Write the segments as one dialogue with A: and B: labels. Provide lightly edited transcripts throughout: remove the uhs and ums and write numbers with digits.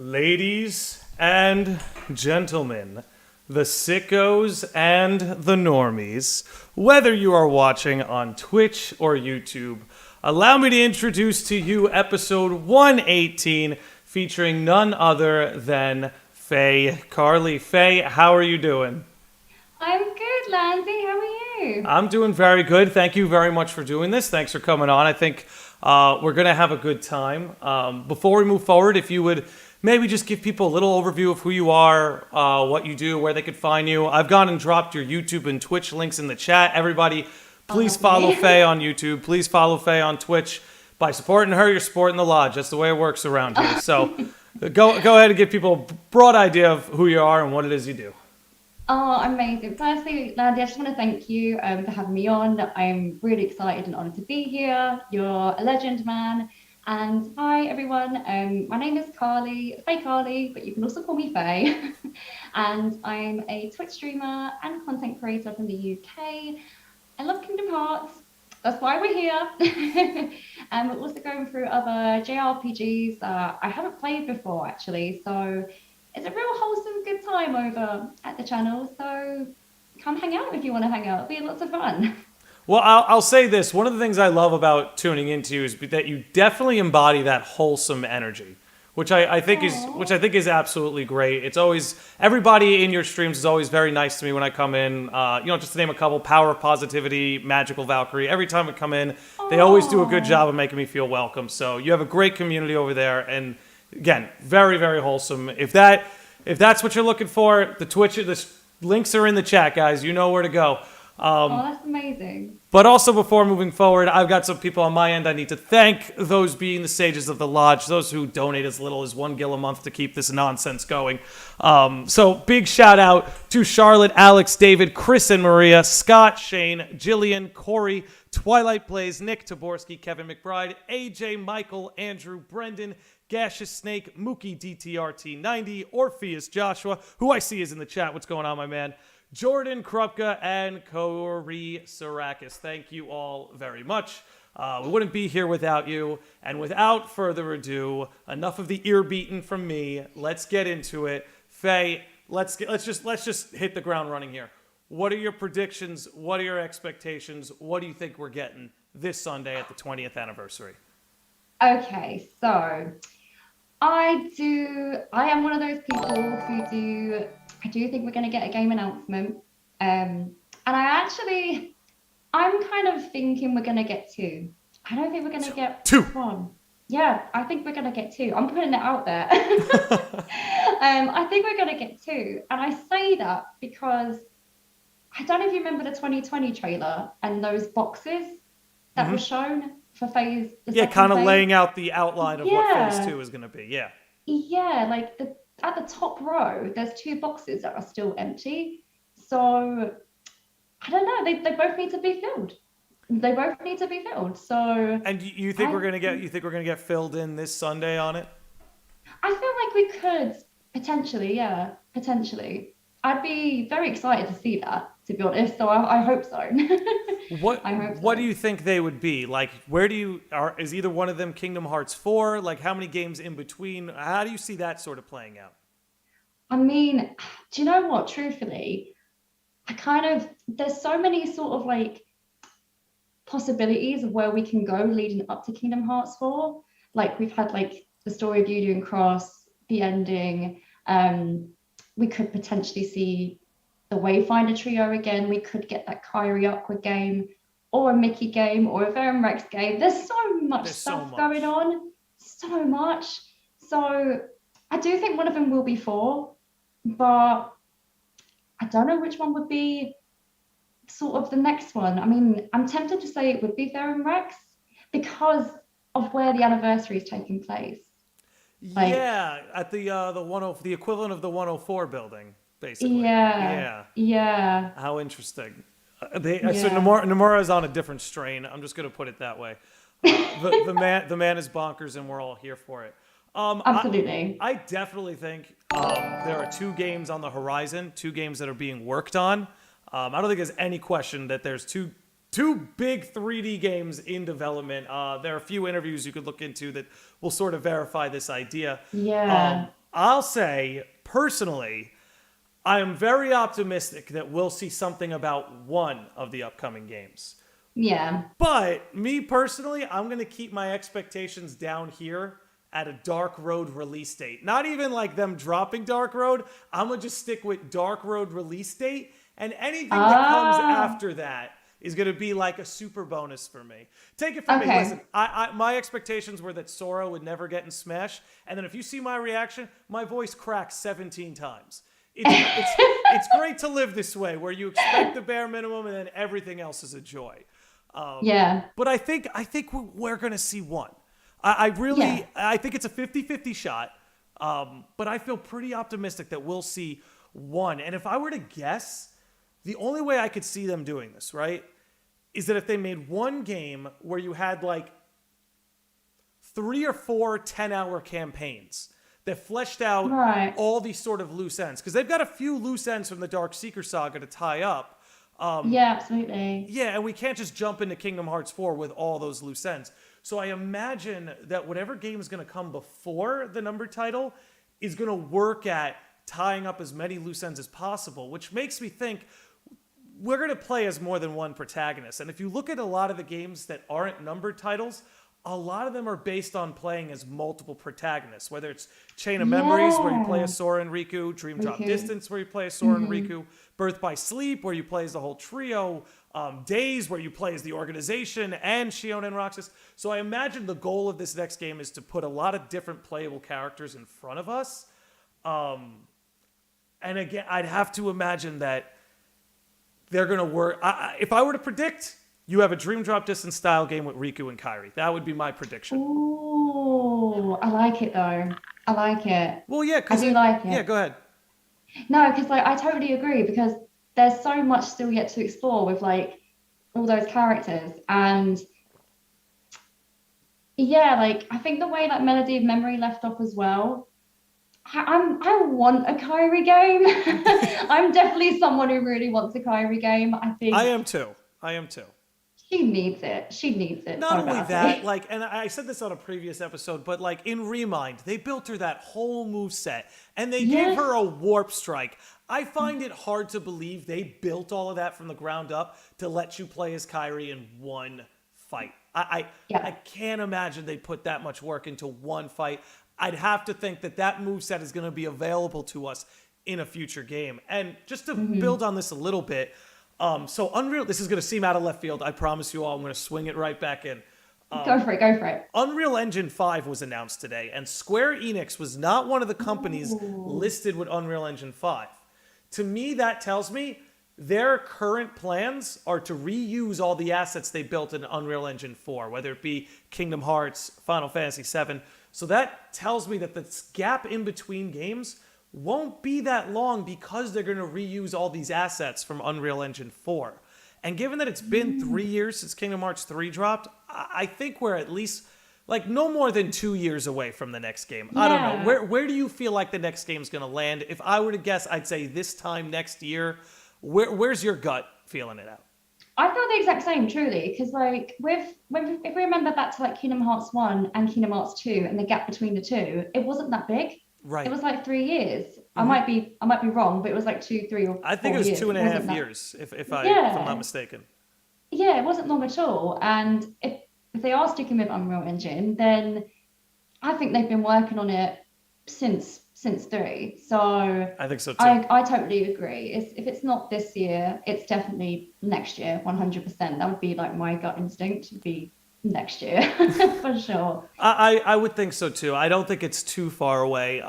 A: Ladies and gentlemen, the sickos and the normies, whether you are watching on Twitch or YouTube, allow me to introduce to you episode 118 featuring none other than FaeCarly. Faye, how are you doing?
B: I'm good, Lancy. How are you?
A: I'm doing very good. Thank you very much for doing this. Thanks for coming on. I think we're going to have a good time. Before we move forward, if you would maybe just give people a little overview of who you are, what you do, where they could find you. I've gone and dropped your YouTube and Twitch links in the chat. Everybody, please follow Faye on YouTube. Please follow Faye on Twitch. By supporting her, you're supporting the lodge. That's the way it works around here. So go ahead and give people a broad idea of who you are and what it is you do.
B: Oh, amazing. Firstly, Landy, I just want to thank you for having me on. I'm really excited and honored to be here. You're a legend, man. And hi, everyone. My name is Carly, FaeCarly, but you can also call me Faye. And I'm a Twitch streamer and content creator from the UK. I love Kingdom Hearts. That's why we're here. And we're also going through other JRPGs I haven't played before, actually. So it's a real wholesome, good time over at the channel. So come hang out if you want to hang out. It'll be lots of fun.
A: Well, I'll say this. One of the things I love about tuning into you is that you definitely embody that wholesome energy, which I think is absolutely great. It's always, everybody in your streams is always very nice to me when I come in. Just to name a couple: Power, Positivity, Magical Valkyrie. Every time I come in, they always do a good job of making me feel welcome. So you have a great community over there, and again, very, very wholesome. If that's what you're looking for, the links are in the chat, guys. You know where to go.
B: That's amazing.
A: But also, before moving forward, I've got some people on my end I need to thank. Those being the sages of the lodge, those who donate as little as $1 a month to keep this nonsense going. So big shout out to Charlotte, Alex, David, Chris and Maria, Scott, Shane, Jillian, Corey, Twilight Blaze, Nick Taborski, Kevin McBride, AJ, Michael, Andrew, Brendan, Gaseous Snake, Mookie DTRT90, Orpheus Joshua, who I see is in the chat. What's going on, my man? Jordan Krupka and Corey Sarakis. Thank you all very much. We wouldn't be here without you. And without further ado, enough of the ear beating from me. Let's get into it. Faye, let's just hit the ground running here. What are your predictions? What are your expectations? What do you think we're getting this Sunday at the 20th anniversary?
B: Okay, so I am one of those people I do think we're going to get a game announcement. And I'm kind of thinking we're going to get two. I don't think we're going to get
A: two.
B: One. Yeah, I think we're going to get two. I'm putting it out there. I think we're going to get two. And I say that because I don't know if you remember the 2020 trailer and those boxes that were shown for phase.
A: Yeah, kind of laying out the outline of what phase 2 is going to be. Yeah.
B: Yeah, like at the top row, there's two boxes that are still empty. So I don't know. They both need to be filled. They both need to be filled. So.
A: And you think we're gonna get filled in this Sunday on it?
B: I feel like we could potentially. Yeah, potentially. I'd be very excited to see that, to be honest. So I hope so.
A: What do you think they would be? Like, is either one of them Kingdom Hearts 4? Like, how many games in between? How do you see that sort of playing out?
B: I mean, do you know what? Truthfully, there's so many sort of like possibilities of where we can go leading up to Kingdom Hearts 4. Like, we've had like the story of Judy and Cross, the ending. We could potentially see the Wayfinder trio again. We could get that Kyrie Aqua game or a Mickey game or a Verum Rex game. There's so much stuff going on. So much. So I do think one of them will be 4, but I don't know which one would be sort of the next one. I mean, I'm tempted to say it would be Verum Rex because of where the anniversary is taking place.
A: At the equivalent of the 104 building, basically.
B: Yeah.
A: How interesting. So Nomura is on a different strain. I'm just going to put it that way. The man is bonkers, and we're all here for it.
B: Absolutely.
A: I definitely think there are 2 games on the horizon, 2 games that are being worked on. I don't think there's any question that there's two big 3D games in development. There are a few interviews you could look into that will sort of verify this idea.
B: Yeah.
A: I'll say, personally, I am very optimistic that we'll see something about one of the upcoming games.
B: Yeah.
A: But me personally, I'm going to keep my expectations down here at a Dark Road release date. Not even like them dropping Dark Road. I'm going to just stick with Dark Road release date. And anything that comes
B: Ah,
A: after that is going to be like a super bonus for me. Take it from me. Listen,
B: okay.
A: my expectations were that Sora would never get in Smash. And then if you see my reaction, my voice cracks 17 times. It's great to live this way where you expect the bare minimum and then everything else is a joy.
B: Yeah.
A: But I think we're going to see one. I
B: Yeah.
A: really I think it's a 50-50 shot. But I feel pretty optimistic that we'll see one. And if I were to guess, the only way I could see them doing this, right, is that if they made one game where you had like 3 or 4 10-hour campaigns that fleshed out
B: Right.
A: all these sort of loose ends. Because they've got a few loose ends from the Dark Seeker saga to tie up.
B: Yeah, absolutely.
A: Yeah, and we can't just jump into Kingdom Hearts 4 with all those loose ends. So I imagine that whatever game is going to come before the numbered title is going to work at tying up as many loose ends as possible, which makes me think we're going to play as more than one protagonist. And if you look at a lot of the games that aren't numbered titles, a lot of them are based on playing as multiple protagonists, whether it's Chain of Memories, where you play
B: Yeah.
A: as Sora and Riku, Dream Drop
B: Riku.
A: Distance, where you play as Sora and Riku, Birth by Sleep, where you play as the whole trio, Days, where you play as the organization, and Shion and Roxas. So I imagine the goal of this next game is to put a lot of different playable characters in front of us. And again, I'd have to imagine that they're going to work. If I were to predict, you have a Dream Drop Distance style game with Riku and Kairi. That would be my prediction.
B: Ooh, I like it though. I like it.
A: Well, yeah,
B: I
A: because
B: do like
A: yeah,
B: it.
A: go ahead.
B: No, because like I totally agree because there's so much still yet to explore with like all those characters and yeah, like I think the way that Melody of Memory left off as well. I want a Kyrie game. I'm definitely someone who really wants a Kyrie game. I
A: I
B: think
A: am too. I am too.
B: she needs it. She needs it
A: Not
B: so
A: only that,
B: badly.
A: like, and I said this on a previous episode, but like in Remind, they built her that whole move set and they gave
B: Yes.
A: her a warp strike. I find it hard to believe they built all of that from the ground up to let you play as Kyrie in one fight. I
B: Yeah.
A: can't imagine they put that much work into one fight. I'd have to think that that move set is going to be available to us in a future game. And just to build on this a little bit, so Unreal, this is going to seem out of left field. I promise you all, I'm going to swing it right back in.
B: Go for it. Go for it.
A: Unreal Engine 5 was announced today, and Square Enix was not one of the companies
B: Ooh.
A: listed with Unreal Engine 5. To me, that tells me their current plans are to reuse all the assets they built in Unreal Engine 4, whether it be Kingdom Hearts, Final Fantasy 7. So that tells me that the gap in between games won't be that long because they're going to reuse all these assets from Unreal Engine 4. And given that it's been 3 years since Kingdom Hearts 3 dropped, I think we're at least like no more than 2 years away from the next game. I don't know.
B: Yeah.
A: Where do you feel like the next game's going to land? If I were to guess, I'd say this time next year. Where's your gut feeling it out?
B: I feel the exact same, truly, because like with when if we remember back to like Kingdom Hearts 1 and Kingdom Hearts 2 and the gap between the two, it wasn't that big. It
A: Right.
B: was like 3 years. I might be wrong, but it was like two, three, or
A: I think it
B: four
A: was
B: years.
A: two and
B: It
A: a
B: wasn't
A: half
B: that.
A: years, if I'm not
B: Yeah,
A: mistaken.
B: yeah, it wasn't long at all. And if they are sticking with Unreal Engine, then I think they've been working on it since three. So
A: I think so too.
B: I totally agree. If it's not this year, it's definitely next year, 100%. That would be like my gut instinct would be next year for sure.
A: I would think so too. I don't think it's too far away.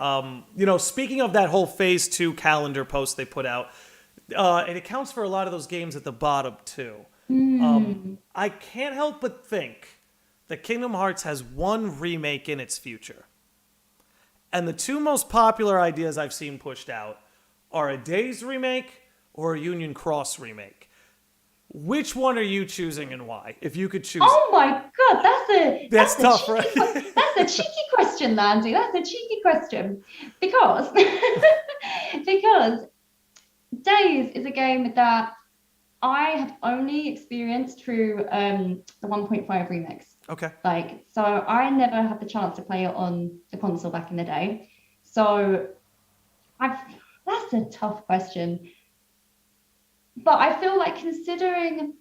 A: Speaking of that whole Phase 2 calendar post they put out, it accounts for a lot of those games at the bottom too. I can't help but think that Kingdom Hearts has one remake in its future. And the two most popular ideas I've seen pushed out are a Days remake or a Union Cross remake. Which one are you choosing and why? If you could choose,
B: Oh my God,
A: that's
B: that's a
A: tough, right?
B: that's a cheeky question, Landy. That's a cheeky question because because Days is a game that I have only experienced through the 1.5 remix.
A: Okay.
B: Like, so I never had the chance to play it on the console back in the day. So I've that's a tough question. But I feel like considering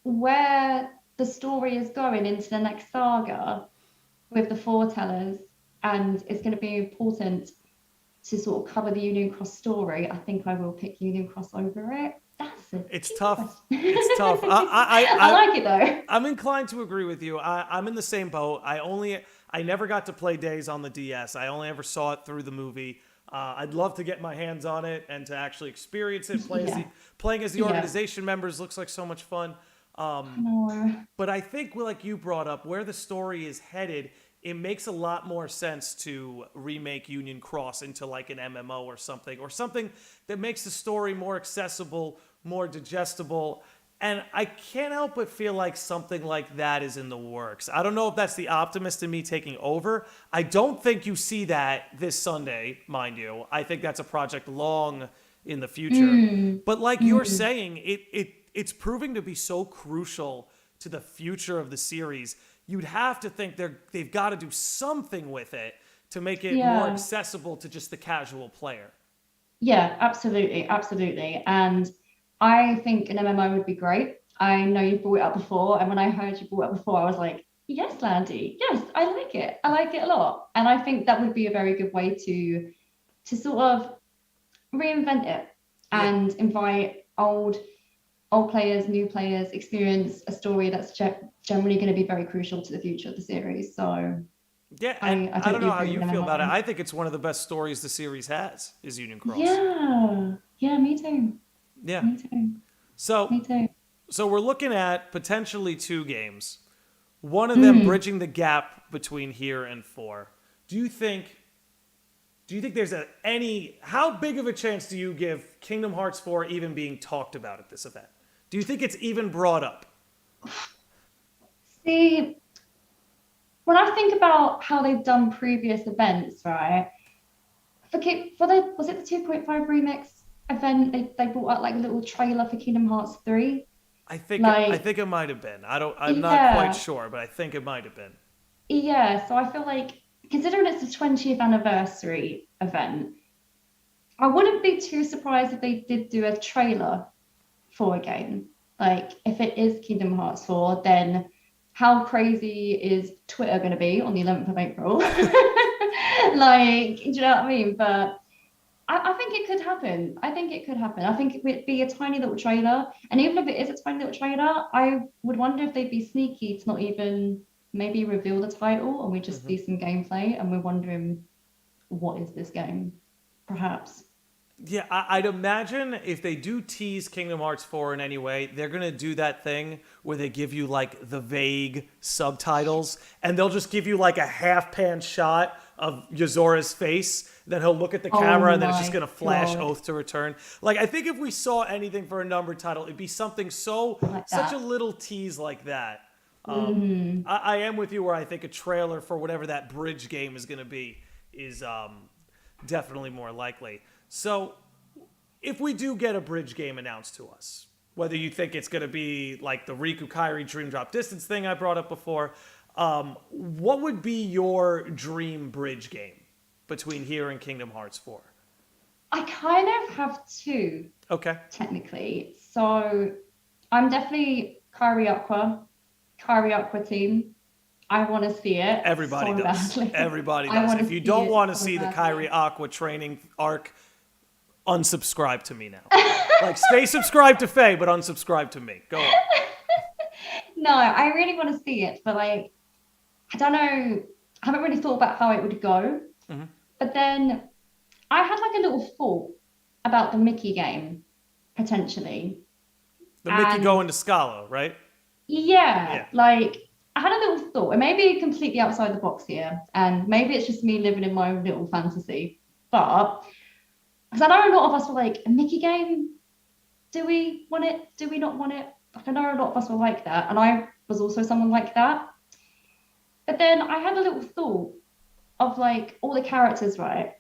B: where the story is going into the next saga with the foretellers, and it's going to be important to sort of cover the Union Cross story, I think I will pick Union Cross over it. That's a
A: It's
B: deep
A: tough.
B: question.
A: It's tough.
B: I like it though.
A: I'm inclined to agree with you. I'm in the same boat. I never got to play Days on the DS. I only ever saw it through the movie. I'd love to get my hands on it and to actually experience it.
B: Yeah.
A: Playing as the
B: Yeah.
A: organization members looks like so much fun.
B: No.
A: But I think, like you brought up, where the story is headed, it makes a lot more sense to remake Union Cross into like an MMO or something that makes the story more accessible, more digestible. And I can't help but feel like something like that is in the works. I don't know if that's the optimist in me taking over. I don't think you see that this Sunday, mind you. I think that's a project long in the future. But like you're saying, it's proving to be so crucial to the future of the series. You'd have to think they've got to do something with it to make it more accessible to just the casual player.
B: Yeah, absolutely, absolutely. And I think an MMO would be great. I know you brought it up before, and when I heard you brought it up before, I was like, yes, Landy, yes, I like it. I like it a lot. And I think that would be a very good way to sort of reinvent it and invite old players, new players, experience a story that's generally going to be very crucial to the future of the series. So
A: Yeah, and I don't
B: totally
A: know how
B: agree
A: you
B: with
A: feel about it.
B: MMO.
A: I think it's one of the best stories the series has, is Union Cross.
B: Yeah, yeah, me too.
A: Yeah.
B: Me too.
A: So
B: Me too.
A: so we're looking at potentially two games. One of them bridging the gap between here and 4. Do you think there's how big of a chance do you give Kingdom Hearts 4 even being talked about at this event? Do you think it's even brought up?
B: See, when I think about how they've done previous events, right? Was it the 2.5 remix event? They brought out like a little trailer for Kingdom Hearts 3.
A: I think
B: Like,
A: it might have been. I'm not quite
B: yeah,
A: sure, but I think it might have been.
B: yeah. So I feel like considering it's the 20th anniversary event, I wouldn't be too surprised if they did do a trailer for a game. Like if it is Kingdom Hearts 4, then how crazy is Twitter going to be on the 11th of April? Like, do you know what I mean? But I think it could happen. I think it could happen. I think it would be a tiny little trailer. And even if it is a tiny little trailer, I would wonder if they'd be sneaky to not even maybe reveal the title and we just see some gameplay and we're wondering, what is this game? Perhaps.
A: Yeah, I'd imagine if they do tease Kingdom Hearts 4 in any way, they're going to do that thing where they give you like the vague subtitles and they'll just give you like a half pan shot of Yazora's face. Then he'll look at the camera and then it's just going to flash
B: God.
A: Oath to Return. Like, I think if we saw anything for a numbered title, it'd be something
B: Like
A: such
B: that.
A: a little tease like that. I am with you where I think a trailer for whatever that bridge game is going to be is definitely more likely. So, if we do get a bridge game announced to us, whether you think it's going to be like the Riku Kairi Dream Drop Distance thing I brought up before, what would be your dream bridge game between here and Kingdom Hearts 4?
B: I kind of have two,
A: Okay.
B: technically. So I'm definitely Kari Aqua team. I want to see it
A: Everybody
B: so
A: does.
B: badly.
A: Everybody
B: I
A: does.
B: wanna
A: If you
B: see
A: don't
B: it
A: want to
B: so
A: see the
B: badly.
A: Kairi Aqua training arc, unsubscribe to me now. Like, stay subscribed to Faye, but unsubscribe to me. Go on.
B: No, I really want to see it, but like, I don't know. I haven't really thought about how it would go. But then I had like a little thought about the Mickey game, potentially.
A: The Mickey
B: And
A: going to Scala, right?
B: yeah,
A: Yeah.
B: like I had a little thought, and maybe completely outside the box here, and maybe it's just me living in my own little fantasy. But because I know a lot of us were like, a Mickey game, do we want it? Do we not want it? Like I know a lot of us were like that, and I was also someone like that. But then I had a little thought of like all the characters, right?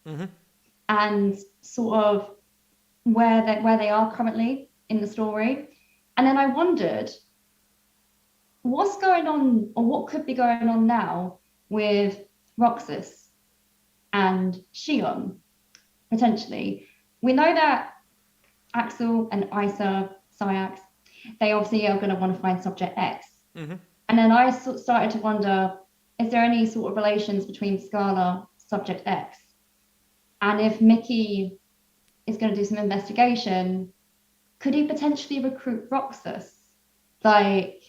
B: And sort of where they are currently in the story. And then I wondered what's going on or what could be going on now with Roxas and Shion, potentially. We know that Axel and Isa, Syax, they obviously are going to want to find Subject X.
A: Mm-hmm.
B: And then I started to wonder, is there any sort of relations between Scala, Subject X? And if Mickey is going to do some investigation, could he potentially recruit Roxas? Like,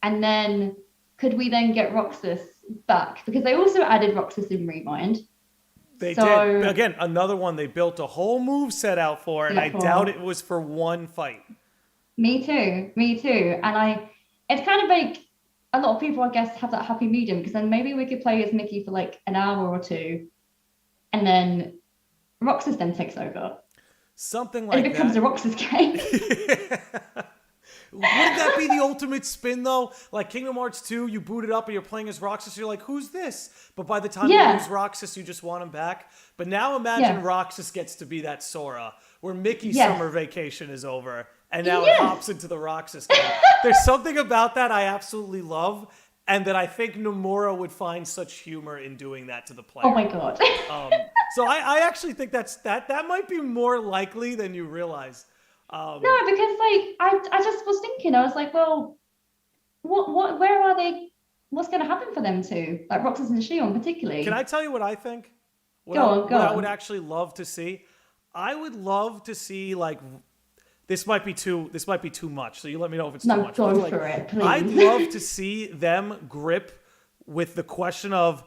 B: and then could we then get Roxas back? Because they also added Roxas in Rewind.
A: They did. Again, another one they built a whole move set out for, and I doubt it was for one fight.
B: Me too. And it's kind of like a lot of people, I guess, have that happy medium, because then maybe we could play as Mickey for like an hour or two, and then Roxas then takes over.
A: Something like that.
B: And it becomes a Roxas game.
A: Wouldn't that be the ultimate spin, though? Like Kingdom Hearts 2, you boot it up and you're playing as Roxas, you're like, who's this? But by the time you lose Roxas, you just want him back. But now imagine Roxas gets to be that Sora, where Mickey's summer vacation is over, and now it hops into the Roxas game. There's something about that I absolutely love, and that I think Nomura would find such humor in doing that to the player.
B: Oh my god.
A: So I actually think that might be more likely than you realize.
B: No, because like I just was thinking, I was like, well, where are they? What's going to happen for them two, like Roxas and Shion particularly?
A: Can I tell you what I think? What I would actually love to see. I would love to see, like, this might be too much. So you let me know if it's too much.
B: No, go for it, please.
A: I'd love to see them grip with the question of,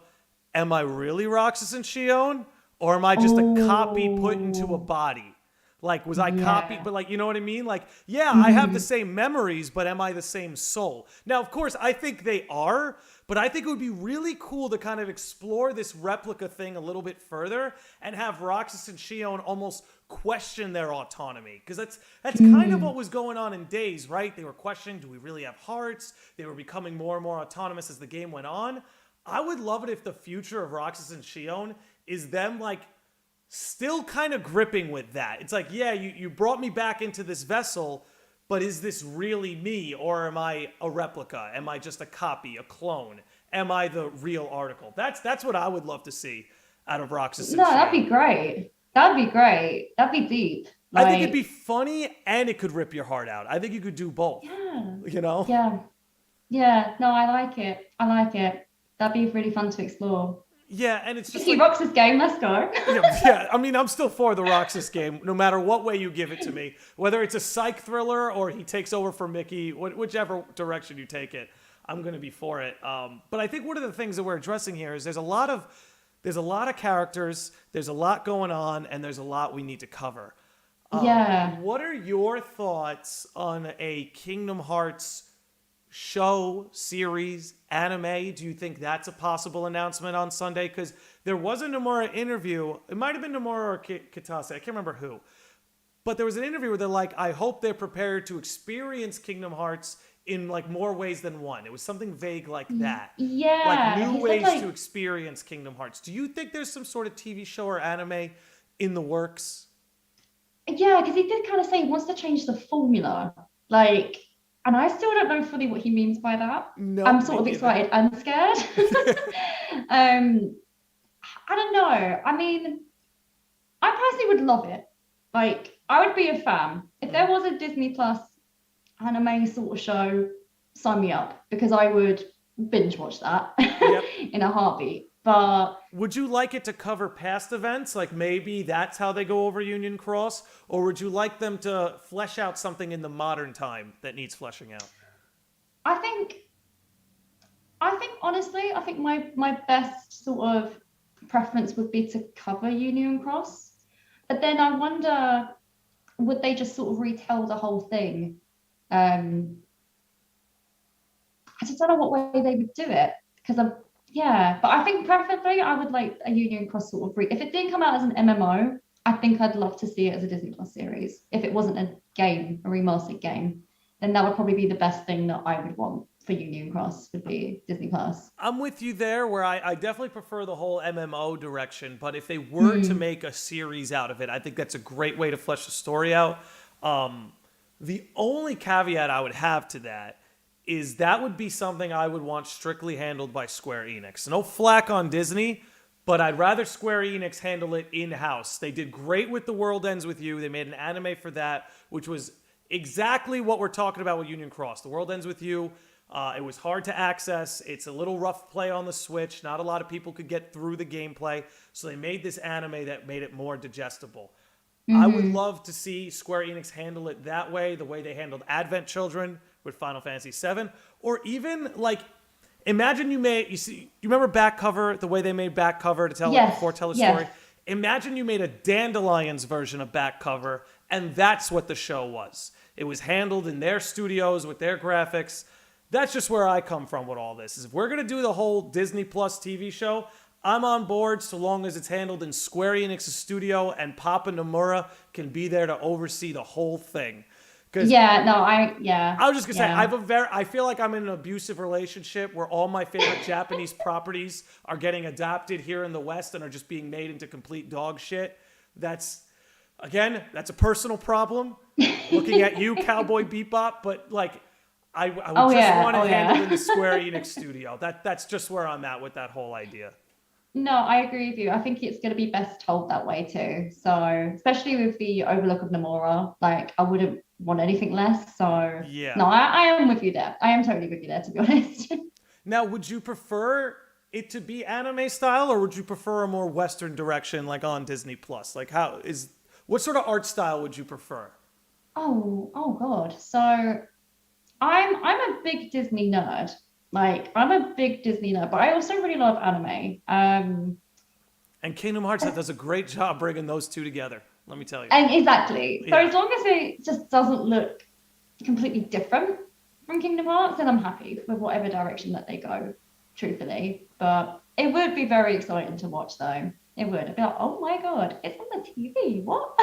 A: am I really Roxas and Shion, or am I just a copy put into a body? Like, was I copied? But, like, you know what I mean? Like, I have the same memories, but am I the same soul? Now, of course, I think they are, but I think it would be really cool to kind of explore this replica thing a little bit further and have Roxas and Shion almost question their autonomy. Because that's kind of what was going on in Days, right? They were questioning, do we really have hearts? They were becoming more and more autonomous as the game went on. I would love it if the future of Roxas and Shion is them, like, still kind of gripping with that. It's like, you brought me back into this vessel, but is this really me, or am I a replica? Am I just a copy, a clone? Am I the real article? That's what I would love to see out of Roxas and Shion.
B: That'd be great. That'd be deep.
A: Like, I think it'd be funny, and it could rip your heart out. I think you could do both.
B: Yeah.
A: You know?
B: Yeah. No, I like it. That'd be really fun to explore.
A: Yeah, and it's just
B: like, Roxas game, let's go.
A: yeah, I mean, I'm still for the Roxas game, no matter what way you give it to me. Whether it's a psych thriller or he takes over for Mickey, whichever direction you take it, I'm going to be for it. But I think one of the things that we're addressing here is there's a lot of characters, there's a lot going on, and there's a lot we need to cover. What are your thoughts on a Kingdom Hearts show, series, anime? Do you think that's a possible announcement on Sunday? Because there was a Nomura interview. It might have been Nomura or Kitase. I can't remember who. But there was an interview where they're like, I hope they're prepared to experience Kingdom Hearts in, like, more ways than one. It was something vague like that.
B: Yeah.
A: Like new ways to experience Kingdom Hearts. Do you think there's some sort of TV show or anime in the works?
B: Yeah, because he did kind of say he wants to change the formula. Like, and I still don't know fully what he means by that.
A: No,
B: I'm sort of excited and scared. I don't know. I mean, I personally would love it. Like, I would be a fan. If there was a Disney Plus anime sort of show, sign me up, because I would binge watch that in a heartbeat. But
A: would you like it to cover past events? Like, maybe that's how they go over Union Cross? Or would you like them to flesh out something in the modern time that needs fleshing out?
B: I think honestly, I think my best sort of preference would be to cover Union Cross. But then I wonder, would they just sort of retell the whole thing? I just don't know what way they would do it, because but I think preferably I would like a Union Cross sort of if it didn't come out as an MMO, I think I'd love to see it as a Disney Plus series. If it wasn't a game, a remastered game, then that would probably be the best thing that I would want for Union Cross, would be Disney Plus.
A: I'm with you there, where I definitely prefer the whole MMO direction, but if they were to make a series out of it, I think that's a great way to flesh the story out. The only caveat I would have to that is that would be something I would want strictly handled by Square Enix. No flack on Disney, but I'd rather Square Enix handle it in-house. They did great with The World Ends With You. They made an anime for that, which was exactly what we're talking about with Union Cross. The World Ends With You. It was hard to access. It's a little rough play on the Switch. Not a lot of people could get through the gameplay. So they made this anime that made it more digestible. I would love to see Square Enix handle it that way, the way they handled Advent Children with Final Fantasy VII. Or even, like, imagine you remember Back Cover, the way they made Back Cover to tell a foretell a story? Imagine you made a Dandelions version of Back Cover, and that's what the show was. It was handled in their studios with their graphics. That's just where I come from with all this. Is if we're going to do the whole Disney Plus TV show, I'm on board so long as it's handled in Square Enix's studio and Papa Nomura can be there to oversee the whole thing.
B: I was just
A: gonna say I feel like I'm in an abusive relationship where all my favorite Japanese properties are getting adapted here in the West and are just being made into complete dog shit. That's a personal problem. Looking at you, Cowboy Bebop, but like I would want to handle in the Square Enix studio. That's just where I'm at with that whole idea.
B: No, I agree with you. I think it's going to be best told that way too. So, especially with the overlook of Nomura, like I wouldn't want anything less. So,
A: yeah.
B: No, I am with you there. I am totally with you there, to be honest.
A: Now, would you prefer it to be anime style, or would you prefer a more Western direction, like on Disney Plus? Like, what sort of art style would you prefer?
B: Oh God. So, I'm a big Disney nerd. Like, I'm a big Disney nerd, but I also really love anime.
A: And Kingdom Hearts does a great job bringing those two together, let me tell you.
B: And exactly. So as long as it just doesn't look completely different from Kingdom Hearts, then I'm happy with whatever direction that they go, truthfully. But it would be very exciting to watch, though. It would. I'd be like, oh my God, it's on the TV. What?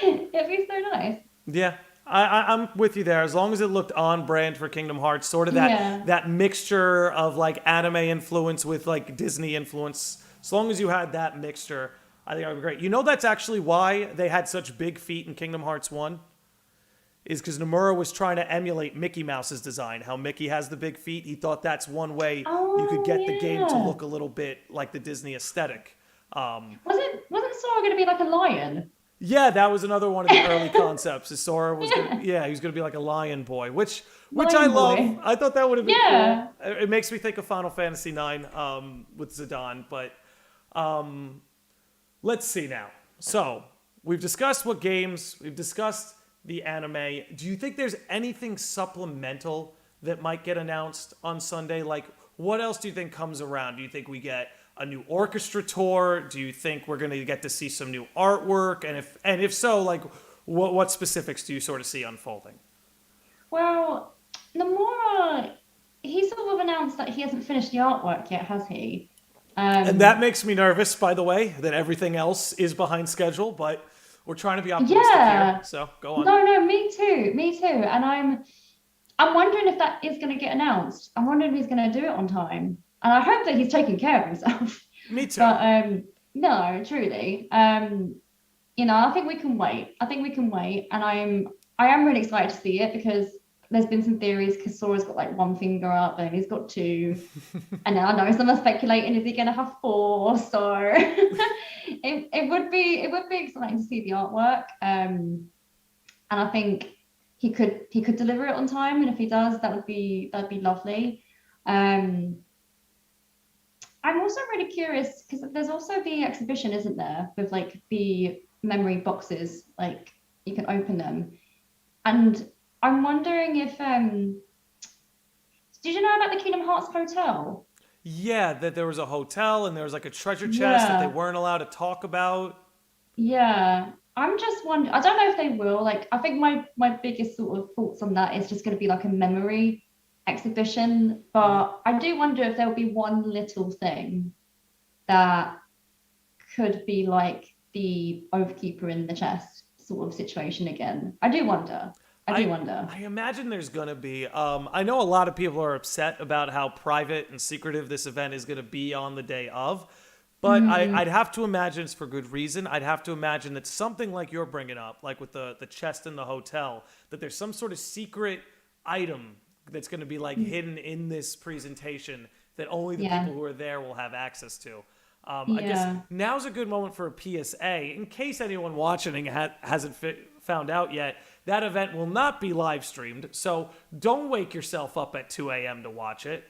B: It'd be so nice.
A: Yeah. I'm with you there. As long as it looked on brand for Kingdom Hearts, sort of that mixture of like anime influence with like Disney influence. As long as you had that mixture, I think that would be great. You know, that's actually why they had such big feet in Kingdom Hearts 1? Is because Nomura was trying to emulate Mickey Mouse's design. How Mickey has the big feet. He thought that's one way you could get the game to look a little bit like the Disney aesthetic.
B: Wasn't Sora going to be like a lion?
A: Yeah, that was another one of the early concepts. Is Sora was he was going to be like a lion boy, which I love. I thought that would have been cool. It makes me think of Final Fantasy IX with Zidane, but let's see now. So we've discussed what games, we've discussed the anime. Do you think there's anything supplemental that might get announced on Sunday? Like, what else do you think comes around? Do you think we get a new orchestra tour? Do you think we're going to get to see some new artwork? And if so, like, what specifics do you sort of see unfolding?
B: Well, Nomura, he sort of announced that he hasn't finished the artwork yet, has he?
A: And that makes me nervous, by the way, that everything else is behind schedule, but we're trying to be optimistic here. So go on.
B: No, me too. And I'm wondering if that is going to get announced. I'm wondering if he's going to do it on time. And I hope that he's taking care of himself.
A: Me too.
B: But no, truly. I think we can wait. And I am really excited to see it because there's been some theories because Sora's got like one finger up and he's got two. And now I know some are speculating, is he going to have four? So it would be exciting to see the artwork. And I think he could deliver it on time. And if he does, that'd be lovely. I'm also really curious because there's also the exhibition, isn't there, with like the memory boxes, like you can open them. And I'm wondering if did you know about the Kingdom Hearts hotel?
A: Yeah, that there was a hotel and there was like a treasure chest that they weren't allowed to talk about.
B: Yeah. I'm just wondering, I don't know if they will. Like, I think my biggest sort of thoughts on that is just going to be like a memory exhibition, but I do wonder if there will be one little thing that could be like the Oathkeeper in the chest sort of situation again. I do wonder. I
A: imagine there's going to be. I know a lot of people are upset about how private and secretive this event is going to be on the day of, but I'd have to imagine it's for good reason. I'd have to imagine that something like you're bringing up, like with the chest in the hotel, that there's some sort of secret item that's going to be like hidden in this presentation that only the people who are there will have access to. I guess
B: Yeah.
A: now's a good moment for a PSA. In case anyone watching hasn't found out yet, that event will not be live streamed. So don't wake yourself up at 2 a.m. to watch it.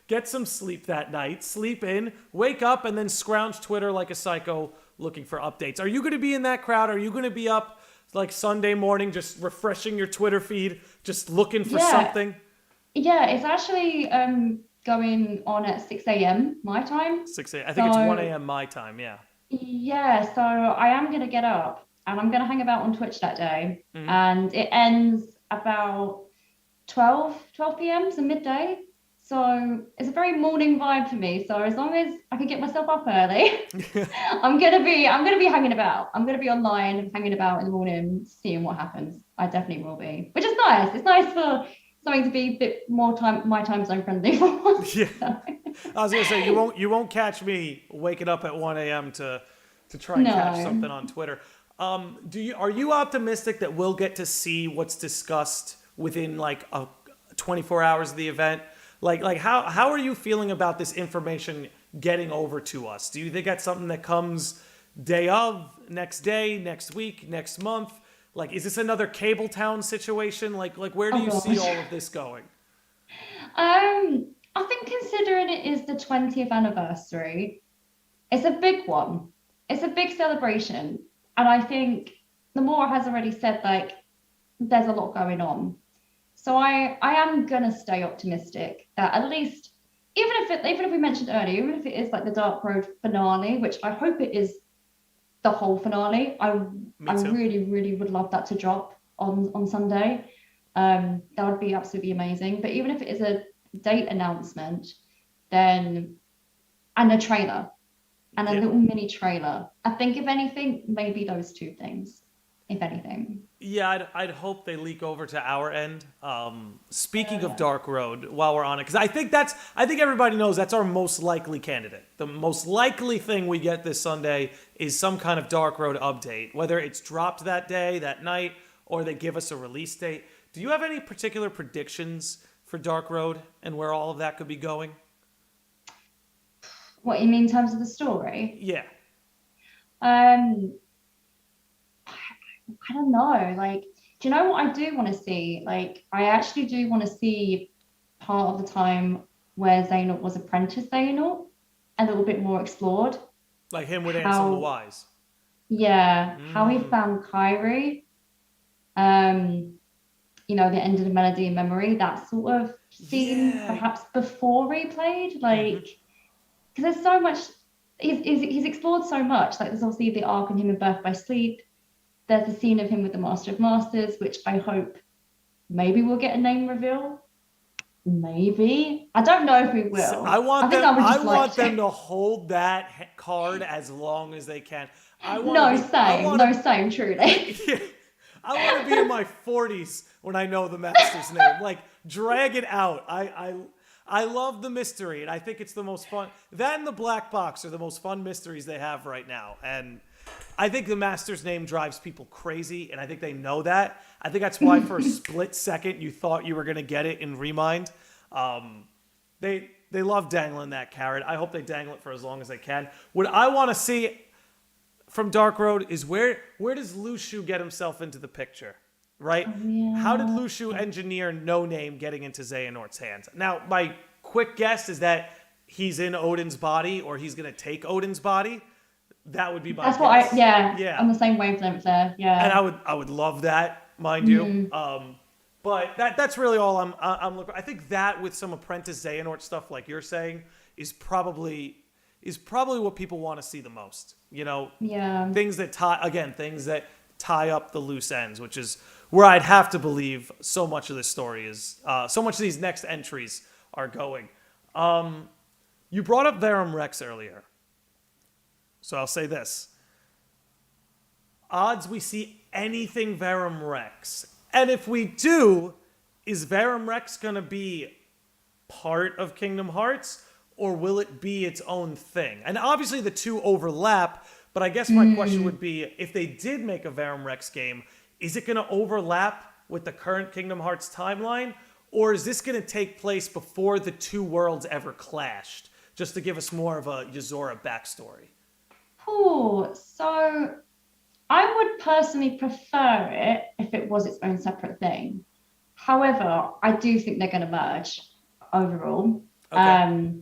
A: Get some sleep that night. Sleep in, wake up, and then scrounge Twitter like a psycho looking for updates. Are you going to be in that crowd? Are you going to be up like Sunday morning just refreshing your Twitter feed, just looking for
B: Yeah.
A: something?
B: Yeah, it's actually going on at 6 a.m. my time.
A: 6 a.m. I think it's 1
B: So
A: a.m. my time, yeah.
B: yeah, so I am going to get up and I'm going to hang about on Twitch that day.
A: Mhm.
B: And it ends about 12 p.m. so midday. So it's a very morning vibe for me. So as long as I can get myself up early, I'm gonna be hanging about. I'm gonna be online hanging about in the morning, seeing what happens. I definitely will be, which is nice. It's nice for something to be a bit more my time zone friendly for once.
A: Yeah.
B: So,
A: I was gonna say you won't catch me waking up at 1 a.m. to try and catch
B: no.
A: something on Twitter. Are you optimistic that we'll get to see what's discussed within like 24 hours of the event? Like how are you feeling about this information getting over to us? Do you think that's something that comes day of, next day, next week, next month? Like, is this another Cable Town situation? Like where do
B: Oh
A: you see
B: gosh.
A: all of this going?
B: I think considering it is the 20th anniversary, it's a big one. It's a big celebration. And I think the Mora has already said like there's a lot going on. So I am gonna stay optimistic that at least even if we mentioned earlier, even if it is like the Dark Road finale, which I hope it is the whole finale,
A: Me
B: I
A: too.
B: really, really would love that to drop on Sunday. That would be absolutely amazing. But even if it is a date announcement, then and a trailer and a
A: Yeah.
B: little mini trailer. I think if anything, maybe those two things, if anything.
A: Yeah, I'd hope they leak over to our end. Speaking of
B: Yeah.
A: Dark Road, while we're on it, because I think everybody knows that's our most likely candidate. The most likely thing we get this Sunday is some kind of Dark Road update, whether it's dropped that day, that night, or they give us a release date. Do you have any particular predictions for Dark Road and where all of that could be going?
B: What you mean in terms of the story?
A: Yeah.
B: Um, I don't know. Like, do you know what I do want to see? Like, I actually do want to see part of the time where Xehanort was apprentice Xehanort, a little bit more explored.
A: Like him with Ansem the
B: How,
A: Wise.
B: yeah, how he
A: Mm,
B: found Kyrie. Um, the end of the melody in memory, that sort of scene,
A: yeah.
B: perhaps before replayed,
A: Hmm.
B: like, because there's so much. He's explored so much. Like, there's obviously the arc on him in Birth by Sleep. There's a scene of him with the Master of Masters, which I hope maybe we'll get a name reveal. Maybe. I don't know if we
A: I
B: will. I
A: want
B: think
A: them.
B: I would
A: I
B: just like
A: want them
B: to.
A: to hold that card as long as they can. I want to
B: No,
A: be. I
B: same.
A: want
B: No,
A: to.
B: same, truly.
A: Yeah, I want to be in my 40s when I know the master's name. Like drag it out. I love the mystery, and I think it's the most fun. That and the black box are the most fun mysteries they have right now. And I think the master's name drives people crazy, and I think they know that. I think that's why for a split second you thought you were gonna get it in Remind. Um, they love dangling that carrot. I hope they dangle it for as long as they can. What I want to see from Dark Road is where does Lushu get himself into the picture, right?
B: Oh,
A: How did
B: yeah.
A: Lushu engineer No Name getting into Xehanort's hands? Now, my quick guess is that he's in Odin's body or he's gonna take Odin's body. That would be my
B: That's what I,
A: guess.
B: yeah,
A: Yeah,
B: on the same wavelength there.
A: and
B: Yeah.
A: I would love that, mind you.
B: Mm,
A: But that's really all I'm looking. I think that with some Apprentice Xehanort stuff, like you're saying, is probably what people want to see the most.
B: yeah.
A: Things that tie up the loose ends, which is where I'd have to believe so much of this story is. So much of these next entries are going. You brought up Verum Rex earlier, so I'll say this: odds we see anything Verum Rex. And if we do, is Verum Rex going to be part of Kingdom Hearts or will it be its own thing? And obviously the two overlap, but I guess my question would be if they did make a Verum Rex game, is it going to overlap with the current Kingdom Hearts timeline or is this going to take place before the two worlds ever clashed? just to give us more of a Yozora backstory?
B: Oh, so I would personally prefer it if it was its own separate thing. However, I do think they're going to merge overall.
A: Okay.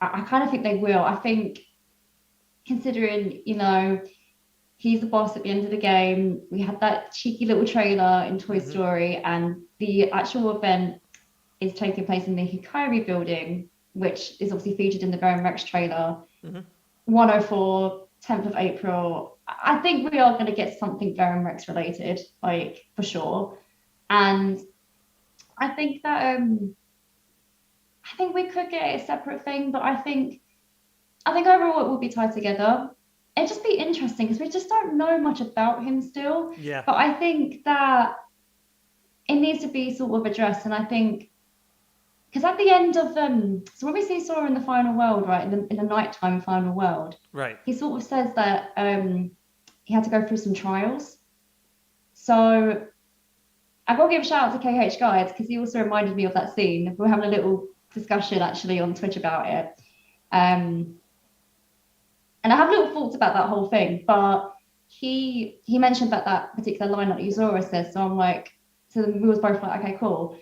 B: I kind of think they will. I think considering, he's the boss at the end of the game. We had that cheeky little trailer in Toy Story, and the actual event is taking place in the FaeCarly building, which is obviously featured in the Verum Rex trailer. 104, 10th of April. I think we are going to get something Verum Rex related, like for sure. And I think that I think we could get a separate thing, but I think overall it will be tied together. It'd just be interesting because we just don't know much about him still.
A: Yeah.
B: But I think that it needs to be sort of addressed, and I think because at the end of so when we see Sora in the final world, right, in the nighttime final world,
A: Right.
B: he sort of says that he had to go through some trials. So I gotta give a shout out to KH Guides because he also reminded me of that scene. We were having a little discussion actually on Twitch about it. And I have little thoughts about that whole thing, but he mentioned that particular line that Yuzora says. So I'm like, so we was both like, okay, cool.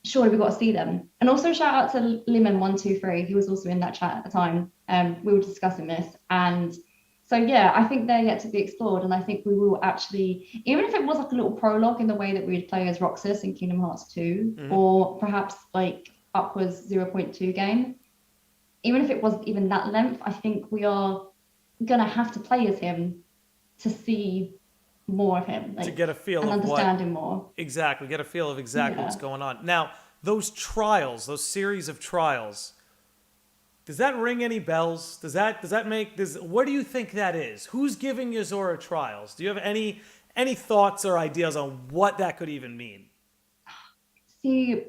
B: Surely we got to see them. And also shout out to Lemon123. He was also in that chat at the time. We were discussing this. And so, yeah, I think they're yet to be explored. And I think we will actually, even if it was like a little prologue in the way that we'd play as Roxas in Kingdom Hearts 2, or perhaps like Aqua's 0.2 game, even if it wasn't even that length, I think we are going to have to play as him to see more of him,
A: to get a feel
B: and
A: of
B: understand him more.
A: Exactly, get a feel of exactly what's going on. Now, those trials, those series of trials, does that ring any bells? What do you think that is? Who's giving Yozora trials? Do you have any thoughts or ideas on what that could even mean?
B: See,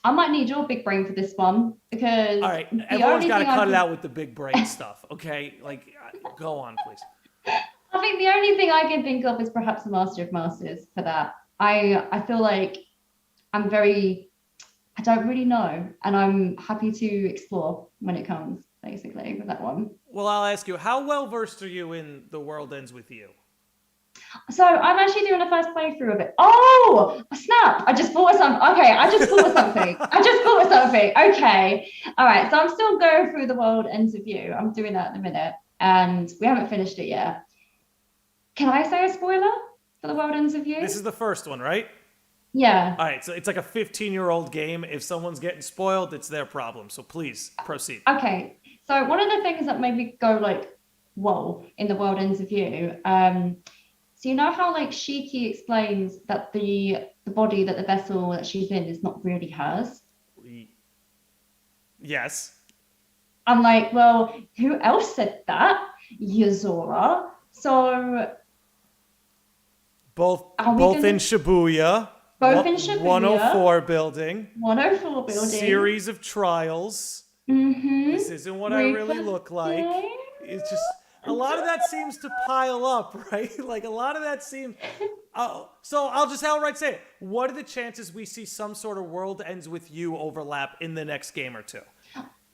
B: I might need your big brain for this one because
A: all right, everyone's got to cut it out with the big brain stuff, okay? Like, go on, please.
B: I think the only thing I can think of is perhaps a Master of Masters for that. I feel like I don't really know, and I'm happy to explore when it comes, basically, with that one.
A: Well, I'll ask you, how well versed are you in The World Ends With You?
B: So I'm actually doing a first playthrough of it. Oh, snap! I just thought of something. Okay, I just thought of something. Okay, all right. So I'm still going through The World Ends With You. I'm doing that in a minute, and we haven't finished it yet. Can I say a spoiler for The World Ends With You?
A: This is the first one, right?
B: Yeah.
A: All right, so it's like a 15-year-old game. If someone's getting spoiled, it's their problem. So please proceed.
B: Okay. So one of the things that made me go like, whoa, in The World Ends With You. So you know how like Shiki explains that the body that the vessel that she's in is not really hers?
A: Yes.
B: I'm like, well, who else said that? Yozora. So
A: both in Shibuya.
B: Both in Shibuya.
A: 104 building.
B: 104 building.
A: Series of trials. This isn't what I really look like. It's just a lot of that seems to pile up, right? Like a lot of that seems. So I'll just outright say it. What are the chances we see some sort of World Ends With You overlap in the next game or two?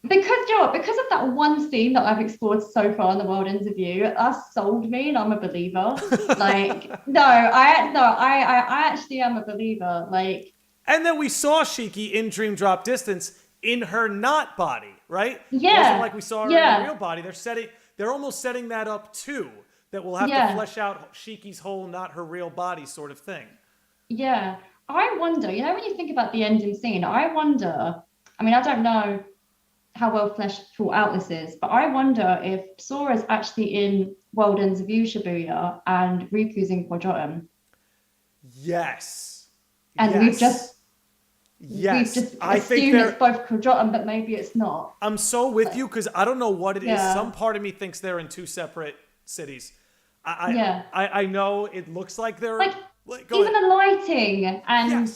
B: Because of that one scene that I've explored so far in The World Ends With You, that sold me, and I'm a believer. Like, I actually am a believer. Like,
A: and then we saw Shiki in Dream Drop Distance in her not body, right?
B: Yeah.
A: It wasn't like we saw her in her real body. They're almost setting that up too. That we'll have to flesh out Shiki's whole not her real body sort of thing.
B: Yeah, I wonder. You know, when you think about the ending scene, I wonder. I mean, I don't know how well thought out this is, but I wonder if Sora's actually in World Ends With You Shibuya and Riku's in Quadratum.
A: Yes.
B: And we've just assumed it's both Quadratum, but maybe it's not.
A: I'm so with you because I don't know what it is. Some part of me thinks they're in two separate cities. I know it looks like they're
B: like even the lighting and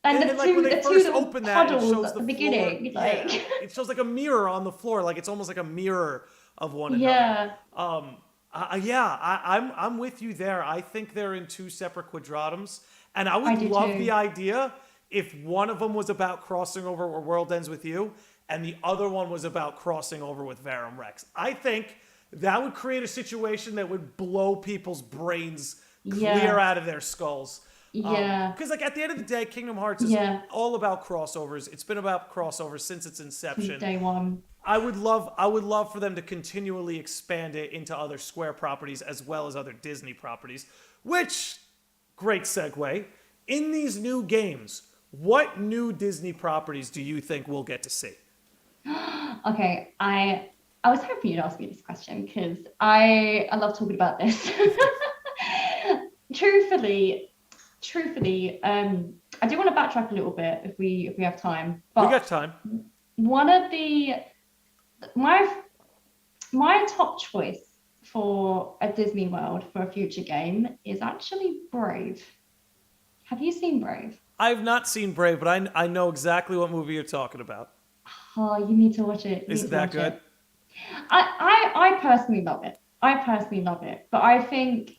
B: and the
A: like
B: two,
A: when they
B: the
A: first
B: two
A: open that, it shows
B: at the
A: floor.
B: beginning. Like
A: it shows like a mirror on the floor, like it's almost like a mirror of one another. I'm with you there. I think they're in two separate quadratums, and I would love the idea if one of them was about crossing over where World Ends With You, and the other one was about crossing over with Verum Rex. I think that would create a situation that would blow people's brains clear out of their skulls.
B: Yeah.
A: Because like at the end of the day, Kingdom Hearts is all about crossovers. It's been about crossovers since its inception.
B: Day one.
A: I would love for them to continually expand it into other Square properties as well as other Disney properties. Which, great segue. In these new games, what new Disney properties do you think we'll get to see?
B: Okay, I was hoping you'd ask me this question because I love talking about this. Truthfully, I do want to backtrack a little bit if we have time. But
A: we got time.
B: One of my top choice for a Disney World for a future game is actually Brave. Have you seen Brave?
A: I've not seen Brave, but I know exactly what movie you're talking about.
B: Oh, you need to watch it.
A: Is it that good?
B: I personally love it. But I think...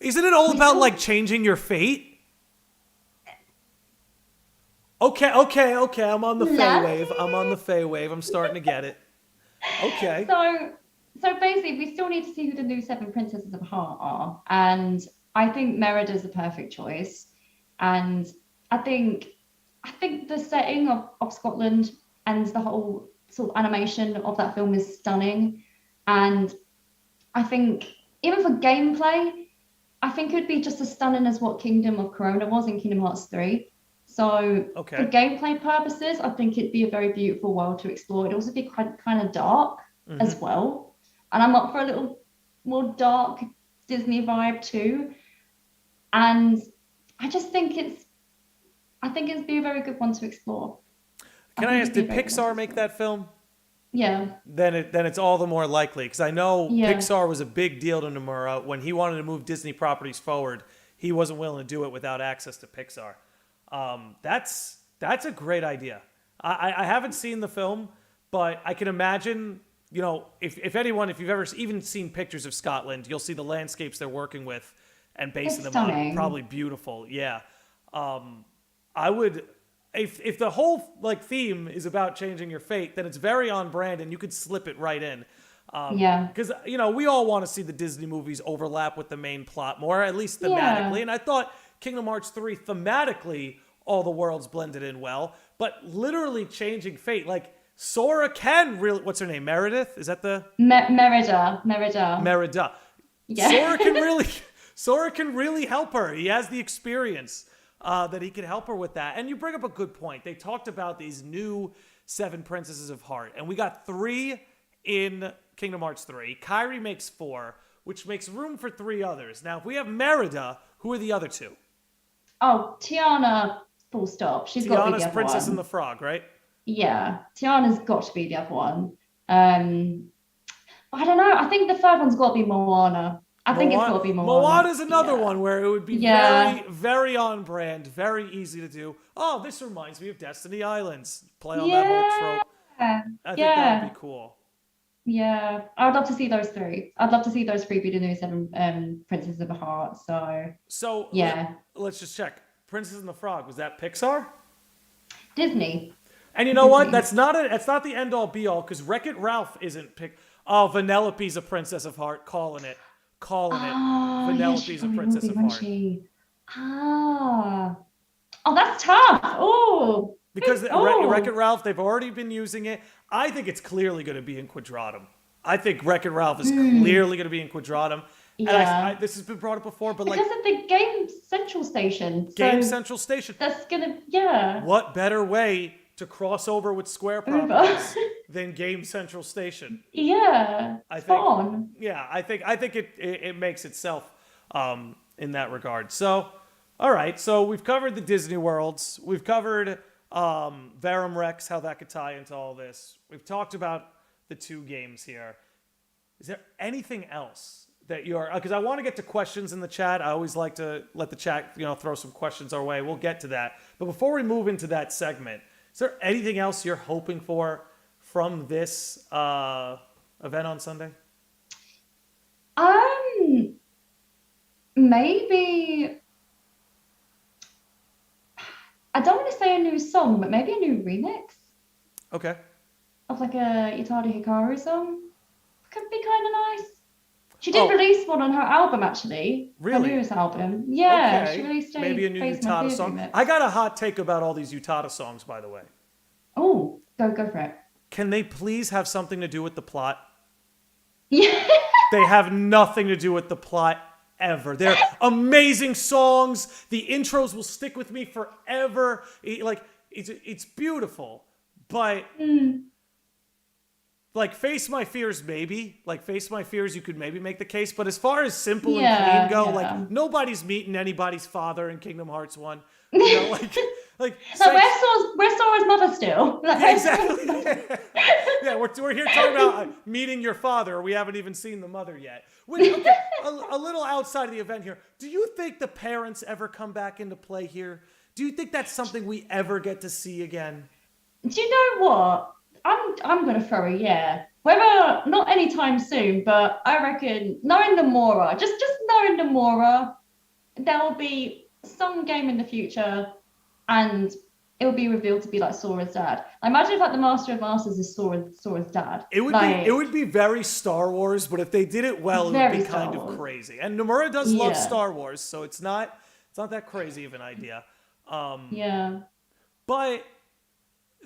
A: Isn't it all about like changing your fate? Okay. I'm on the Fae wave. I'm starting to get it. Okay.
B: So basically, we still need to see who the new 7 Princesses of Heart are. And I think Merida's the perfect choice. And I think the setting of Scotland and the whole sort of animation of that film is stunning. And I think even for gameplay, I think it would be just as stunning as what Kingdom of Corona was in Kingdom Hearts 3. So for gameplay purposes, I think it'd be a very beautiful world to explore. It'd also be kind of dark as well. And I'm up for a little more dark Disney vibe too. And I just think it'd be a very good one to explore.
A: Can I ask, did Pixar make that film?
B: Yeah.
A: Then it's all the more likely, because I know Pixar was a big deal to Nomura. When he wanted to move Disney properties forward, he wasn't willing to do it without access to Pixar. That's a great idea. I haven't seen the film, but I can imagine, you know, if you've ever even seen pictures of Scotland, you'll see the landscapes they're working with and basing them on. Probably beautiful. Yeah. I would, if the whole like theme is about changing your fate, then it's very on brand and you could slip it right in. Because, you know, we all want to see the Disney movies overlap with the main plot more, at least thematically. And I thought Kingdom Hearts 3 thematically, all the worlds blended in well, but literally changing fate. Like Sora can really, what's her name? Meredith? Is that the?
B: Merida.
A: Yeah. Sora can really help her. He has the experience that he can help her with that. And you bring up a good point. They talked about these new 7 Princesses of Heart, and we got 3 in Kingdom Hearts 3. Kairi makes 4, which makes room for 3 others. Now, if we have Merida, who are the other 2?
B: Oh, Tiana, full stop. She's got to be the other
A: Princess
B: one.
A: and the Frog, right?
B: Yeah, Tiana's got to be the other one. I don't know. I think the third one's got to be Moana. I think it's got to be Moana.
A: Moana's another one where it would be very, very on brand, very easy to do. Oh, this reminds me of Destiny Islands. Play on that whole trope. I think that would be cool.
B: Yeah, I would love to see those 3. I'd love to see those 3 be the new 7 Princesses of the Heart. So yeah.
A: Let's just check. Princess and the Frog, was that Pixar?
B: Disney.
A: And you know what? That's not the end all be all, because Wreck-It Ralph isn't Oh, Vanellope's a Princess of Heart. Calling it. Vanellope's a Princess of Heart.
B: Oh, that's tough. Oh.
A: Because Wreck-It Ralph, they've already been using it. I think it's clearly going to be in Quadratum. I think Wreck-It Ralph is clearly going to be in Quadratum.
B: Yeah.
A: And this has been brought up before, but
B: because of the Game Central Station.
A: Central Station.
B: That's gonna,
A: What better way to cross over with Square properties than Game Central Station?
B: Yeah. Fun.
A: Yeah, I think it makes itself in that regard. So, all right. So we've covered the Disney worlds. We've covered Verum Rex, how that could tie into all this. We've talked about the 2 games here. Is there anything else that you're, because I want to get to questions in the chat. I always like to let the chat, throw some questions our way. We'll get to that. But before we move into that segment, is there anything else you're hoping for from this event on Sunday?
B: Maybe, I don't want to say a new song, but maybe a new remix.
A: Okay.
B: of like a Utada Hikaru song. Could be kind of nice. She did
A: Oh,
B: release one on her album, actually. Her
A: really?
B: newest album. Yeah, she
A: Okay.
B: released
A: Maybe a
B: a
A: new
B: Face My
A: Utada
B: Fears
A: song. I
B: remix.
A: got a hot take about all these Utada songs, by the way.
B: Oh, go for it.
A: Can they please have something to do with the plot?
B: Yeah.
A: They have nothing to do with the plot ever. They're amazing songs. The intros will stick with me forever. It's beautiful, but like Face My Fears, maybe. Like Face My Fears, you could maybe make the case. But as far as simple and clean
B: Yeah,
A: go,
B: yeah.
A: like nobody's meeting anybody's father in Kingdom Hearts 1. You know, like
B: No,
A: say,
B: where's Sora's mother still? Like,
A: yeah,
B: where's Sora's mother?
A: exactly. Yeah, we're here talking about meeting your father. We haven't even seen the mother yet. Which, okay, a little outside of the event here. Do you think the parents ever come back into play here? Do you think that's something we ever get to see again?
B: Do you know what? I'm gonna throw a yeah. Whether not anytime soon, but I reckon knowing the Mora, just knowing the Mora, there will be some game in the future, and it will be revealed to be like Sora's dad. Imagine if like the Master of Masters is Sora's dad.
A: It
B: Like
A: would be very Star Wars, but if they did it well, it would be
B: very Star
A: kind of
B: Wars.
A: crazy. And Nomura does love
B: Yeah,
A: Star Wars, so it's not that crazy of an idea.
B: yeah.
A: But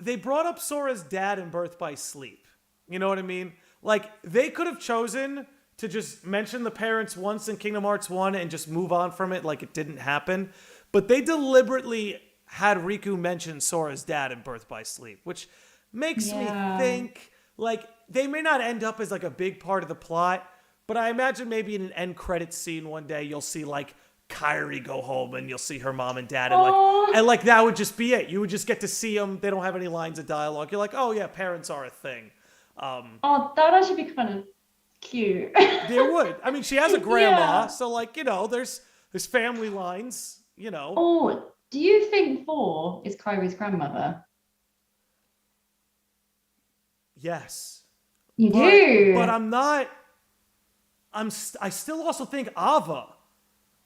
A: they brought up Sora's dad in Birth by Sleep. You know what I mean? Like they could have chosen to just mention the parents once in Kingdom Hearts 1 and just move on from it like it didn't happen. But they deliberately had Riku mention Sora's dad in Birth by Sleep, which makes me
B: Yeah.
A: think like they may not end up as like a big part of the plot, but I imagine maybe in an end credits scene one day you'll see like Kyrie go home and you'll see her mom and dad
B: Oh,
A: and like that would just be it. You would just get to see them. They don't have any lines of dialogue. You're like, oh yeah, parents are a thing.
B: oh, that would actually be kind of cute.
A: There would. I mean, she has a grandma,
B: Yeah.
A: so like there's family lines. You know,
B: Oh, do you think Four is Kyrie's grandmother?
A: yes,
B: You
A: but
B: do.
A: I'm not. I still also think Ava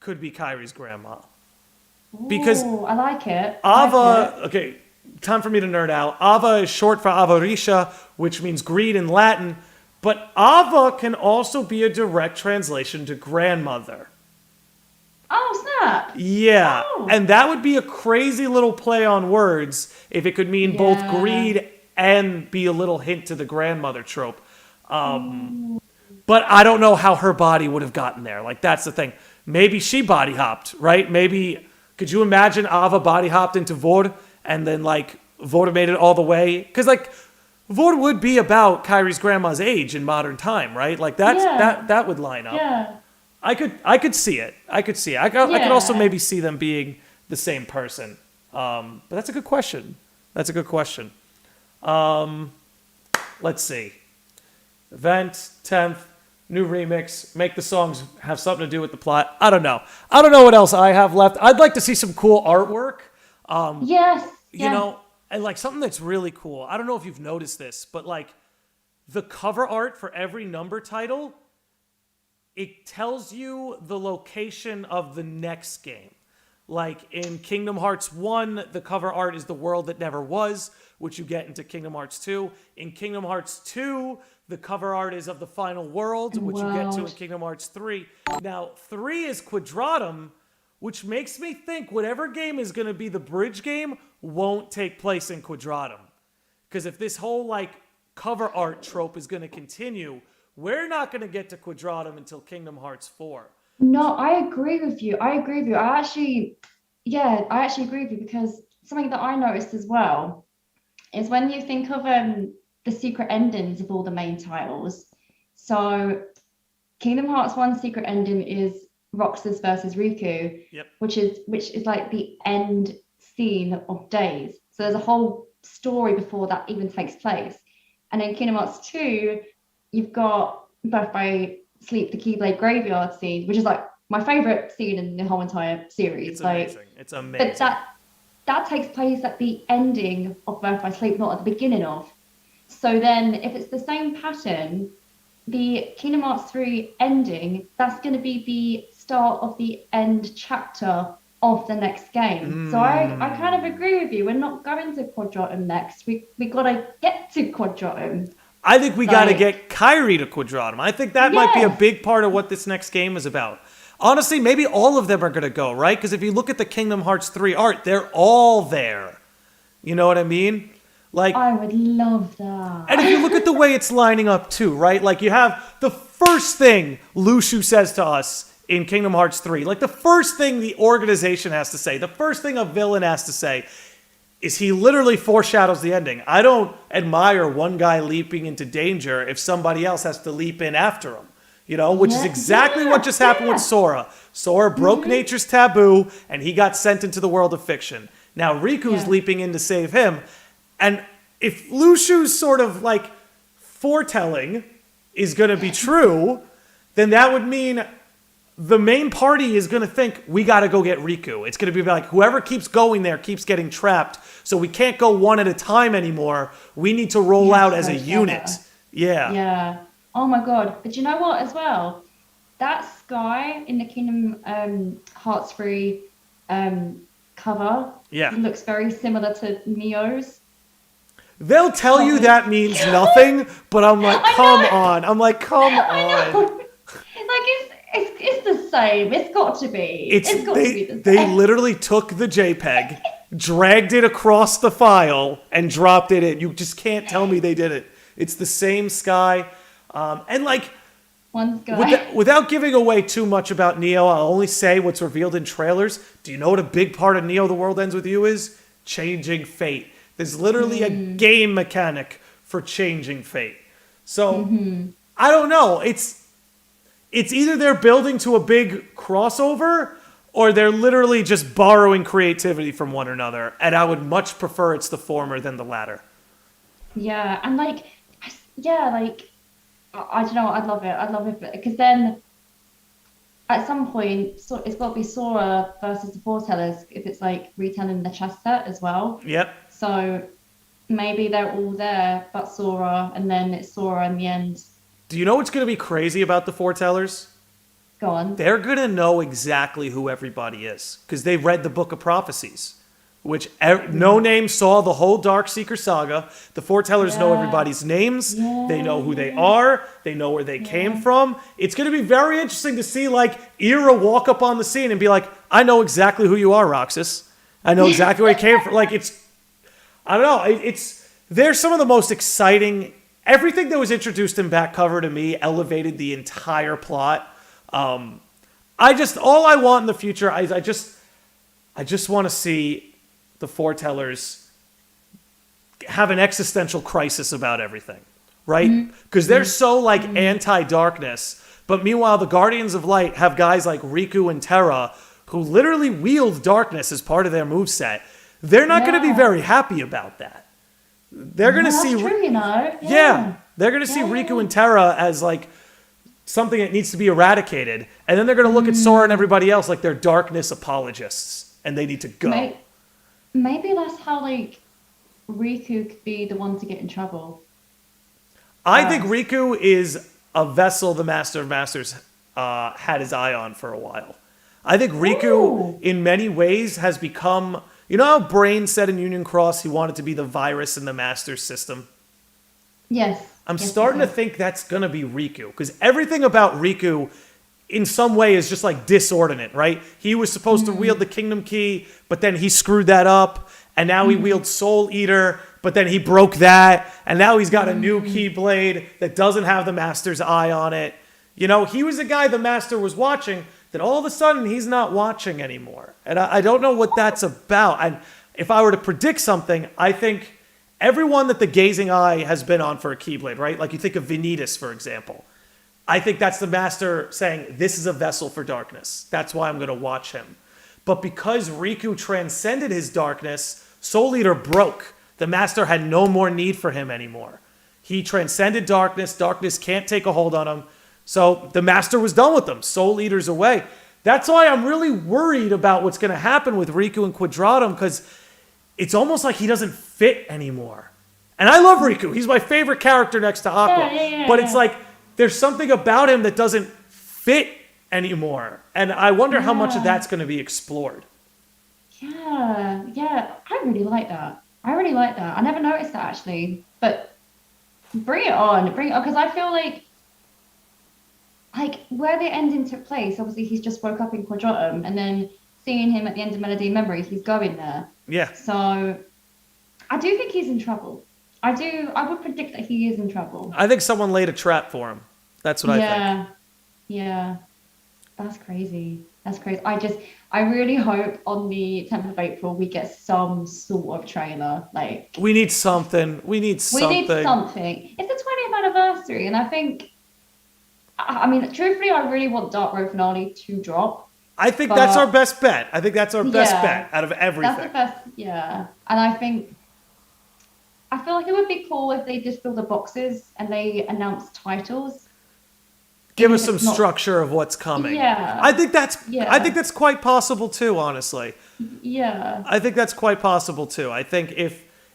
A: could be Kyrie's grandma because
B: Oh, I like it. I like
A: Ava. Okay, time for me to nerd out. Ava is short for Avarisha, which means greed in Latin. But Ava can also be a direct translation to grandmother.
B: Oh, snap.
A: Yeah,
B: Oh,
A: and that would be a crazy little play on words if it could mean both
B: yeah.
A: greed and be a little hint to the grandmother trope.
B: Oh,
A: But I don't know how her body would have gotten there. Like that's the thing. Maybe she body hopped, right? Maybe could you imagine Ava body hopped into Vord and then like Vord made it all the way? Because like Vord would be about Kyrie's grandma's age in modern time, right? Like
B: yeah.
A: that would line up.
B: Yeah.
A: I could see it. I could also
B: Yeah.
A: maybe see them being the same person. But that's a good question. That's a good question. Let's see. Event 10th, new remix. Make the songs have something to do with the plot. I don't know. I don't know what else I have left. I'd like to see some cool artwork.
B: Yes.
A: You
B: Yeah.
A: know, and like something that's really cool. I don't know if you've noticed this, but like the cover art for every number title, it tells you the location of the next game. Like in Kingdom Hearts 1, the cover art is the world that never was, which you get into Kingdom Hearts 2. In Kingdom Hearts 2, the cover art is of the final world, which you get to in
B: World.
A: Kingdom Hearts 3. Now, 3 is Quadratum, which makes me think whatever game is going to be the bridge game won't take place in Quadratum. Because if this whole like cover art trope is going to continue, we're not going to get to Quadratum until Kingdom Hearts 4.
B: No, I agree with you. I agree with you. I actually agree with you because something that I noticed as well is when you think of the secret endings of all the main titles. So Kingdom Hearts 1 secret ending is Roxas versus Riku,
A: Yep.
B: which is like the end scene of Days. So there's a whole story before that even takes place. And in Kingdom Hearts 2, you've got Birth by Sleep, the Keyblade Graveyard scene, which is like my favorite scene in the whole entire series.
A: It's
B: Like,
A: amazing. It's
B: but
A: amazing.
B: that takes place at the ending of Birth by Sleep, not at the beginning of. So then, if it's the same pattern, the Kingdom Hearts 3 ending, that's going to be the start of the end chapter of the next game. So I kind of agree with you. We're not going to Quadratum next. We got to get to Quadratum.
A: I think we got to get Kyrie to Quadratum. I think that might be a big part of what this next game is about. Honestly, maybe all of them are going to go, right? Because if you look at the Kingdom Hearts 3 art, they're all there. You know what I mean? Like,
B: I would love that.
A: And if you look at the way it's lining up too, right? Like you have the first thing Lushu says to us in Kingdom Hearts 3, like the first thing the organization has to say, the first thing a villain has to say, is he literally foreshadows the ending. I don't admire one guy leaping into danger if somebody else has to leap in after him. You know, which is exactly what just happened with Sora. Sora broke nature's taboo, and he got sent into the world of fiction. Now Riku's leaping in to save him. And if Lushu's sort of like foretelling is going to be true, then that would mean the main party is going to think, we got to go get Riku. It's going to be like, whoever keeps going there keeps getting trapped. So we can't go one at a time anymore. We need to roll out as a unit.
B: Yeah. Oh my God. But you know what as well? That sky in the Kingdom Hearts 3 cover looks very similar to Neo's.
A: They'll tell you that means nothing, but I'm like, come on. I'm like, come on.
B: It's the same. It's got to be. It's got to be the same.
A: They literally took the JPEG, dragged it across the file, and dropped it in. You just can't tell me they did it. It's the same sky. And like,
B: one sky.
A: Without giving away too much about Neo, I'll only say what's revealed in trailers. Do you know what a big part of Neo The World Ends With You is? Changing fate. There's literally a game mechanic for changing fate. So, I don't know. It's either they're building to a big crossover, or they're literally just borrowing creativity from one another. And I would much prefer it's the former than the latter.
B: Yeah, and I don't know. I'd love it because then at some point, so it's got to be Sora versus the Foretellers if it's like retelling the chess set as well.
A: Yep.
B: So maybe they're all there, but Sora, and then it's Sora in the end.
A: Do you know what's going to be crazy about the Foretellers?
B: Go on.
A: They're going to know exactly who everybody is because they read the Book of Prophecies, which No Name saw the whole Darkseeker saga. The Foretellers know everybody's names. They know who they are. They know where they came from. It's going to be very interesting to see like Ira walk up on the scene and be like, I know exactly who you are, Roxas. I know exactly where you came from. Like I don't know. They're some of the most exciting. Everything that was introduced in back cover to me elevated the entire plot. All I want in the future, I just want to see the Foretellers have an existential crisis about everything, right? Because they're so like anti-darkness, but meanwhile the Guardians of Light have guys like Riku and Terra who literally wield darkness as part of their moveset. They're not going to be very happy about that. They're going to see,
B: true, you know?
A: They're going to see Riku and Terra as like something that needs to be eradicated, and then they're going to look at Sora and everybody else like they're darkness apologists, and they need to go.
B: Maybe that's how like Riku could be the one to get in trouble.
A: I think Riku is a vessel the Master of Masters had his eye on for a while. I think Riku, in many ways, has become. You know how Brain said in Union Cross he wanted to be the virus in the Master's system?
B: Yes.
A: I'm starting to think that's going to be Riku. Because everything about Riku, in some way, is just like disordinate, right? He was supposed to wield the Kingdom Key, but then he screwed that up. And now he wields Soul Eater, but then he broke that. And now he's got a new Keyblade that doesn't have the Master's eye on it. You know, he was a guy the Master was watching. Then all of a sudden, he's not watching anymore. And I don't know what that's about. And if I were to predict something, I think everyone that the Gazing Eye has been on for a Keyblade, right? Like you think of Vanitas, for example. I think that's the Master saying, this is a vessel for darkness. That's why I'm going to watch him. But because Riku transcended his darkness, Soul Eater broke. The Master had no more need for him anymore. He transcended darkness. Darkness can't take a hold on him. So the Master was done with them. Soul Eater's away. That's why I'm really worried about what's going to happen with Riku and Quadratum, because it's almost like he doesn't fit anymore. And I love Riku. He's my favorite character next to Aqua. But it's like there's something about him that doesn't fit anymore. And I wonder how much of that's going to be explored.
B: really like that. I really like that. I never noticed that actually, but bring it on, because I feel like where the ending took place. Obviously, he's just woke up in Quadratum, and then seeing him at the end of Melody of Memory, he's going there.
A: Yeah.
B: So I do think he's in trouble. I do. I would predict that he is in trouble.
A: I think someone laid a trap for him. That's what I think.
B: Yeah. That's crazy. That's crazy. I really hope on the 10th of April we get some sort of trailer. Like
A: We need something. We need
B: we
A: something.
B: need something. It's the 20th anniversary, and I think, I mean, truthfully, I really want Dark Road Finale to drop.
A: I think
B: But-
A: that's our best bet. I think that's our best
B: Yeah.
A: bet out of everything.
B: That's the best. Yeah, and I feel like it would be cool if they just fill the boxes and they announce titles.
A: Give
B: Even
A: us
B: if
A: some
B: it's not-
A: structure of what's coming.
B: Yeah.
A: I think that's
B: Yeah.
A: quite possible too, honestly.
B: Yeah.
A: I think that's quite possible too. I think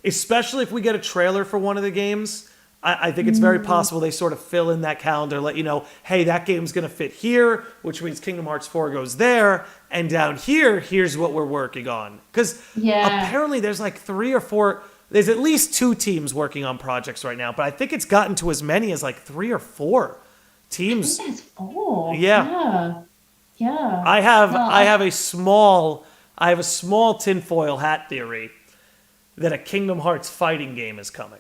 A: especially if we get a trailer for one of the games, I think it's very possible they sort of fill in that calendar, let you know, hey, that game's going to fit here, which means Kingdom Hearts 4 goes there, and down here, here's what we're working on. Because
B: Yeah.
A: apparently there's like 3 or 4, there's at least 2 teams working on projects right now, but I think it's gotten to as many as like 3 or 4 teams.
B: I think there's 4.
A: Yeah.
B: Yeah.
A: I have
B: No,
A: I have a small tinfoil hat theory that a Kingdom Hearts fighting game is coming.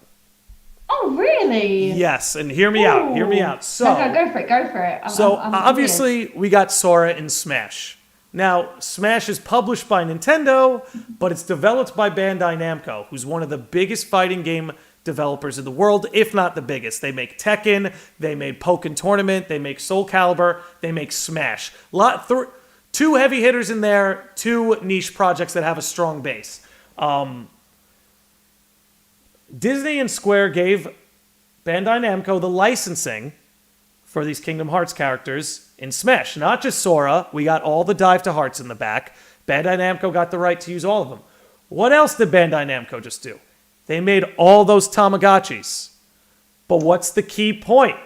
B: Oh, really?
A: Yes, and hear me out. Hear me out. So,
B: Go for it. Go for it. I'm
A: obviously we got Sora in Smash. Now, Smash is published by Nintendo, but it's developed by Bandai Namco, who's one of the biggest fighting game developers in the world, if not the biggest. They make Tekken, they made Pokken Tournament, they make Soul Calibur, they make Smash. 2 heavy hitters in there, 2 niche projects that have a strong base. Disney and Square gave Bandai Namco the licensing for these Kingdom Hearts characters in Smash. Not just Sora. We got all the Dive to Hearts in the back. Bandai Namco got the right to use all of them. What else did Bandai Namco just do? They made all those Tamagotchis. But what's the key point?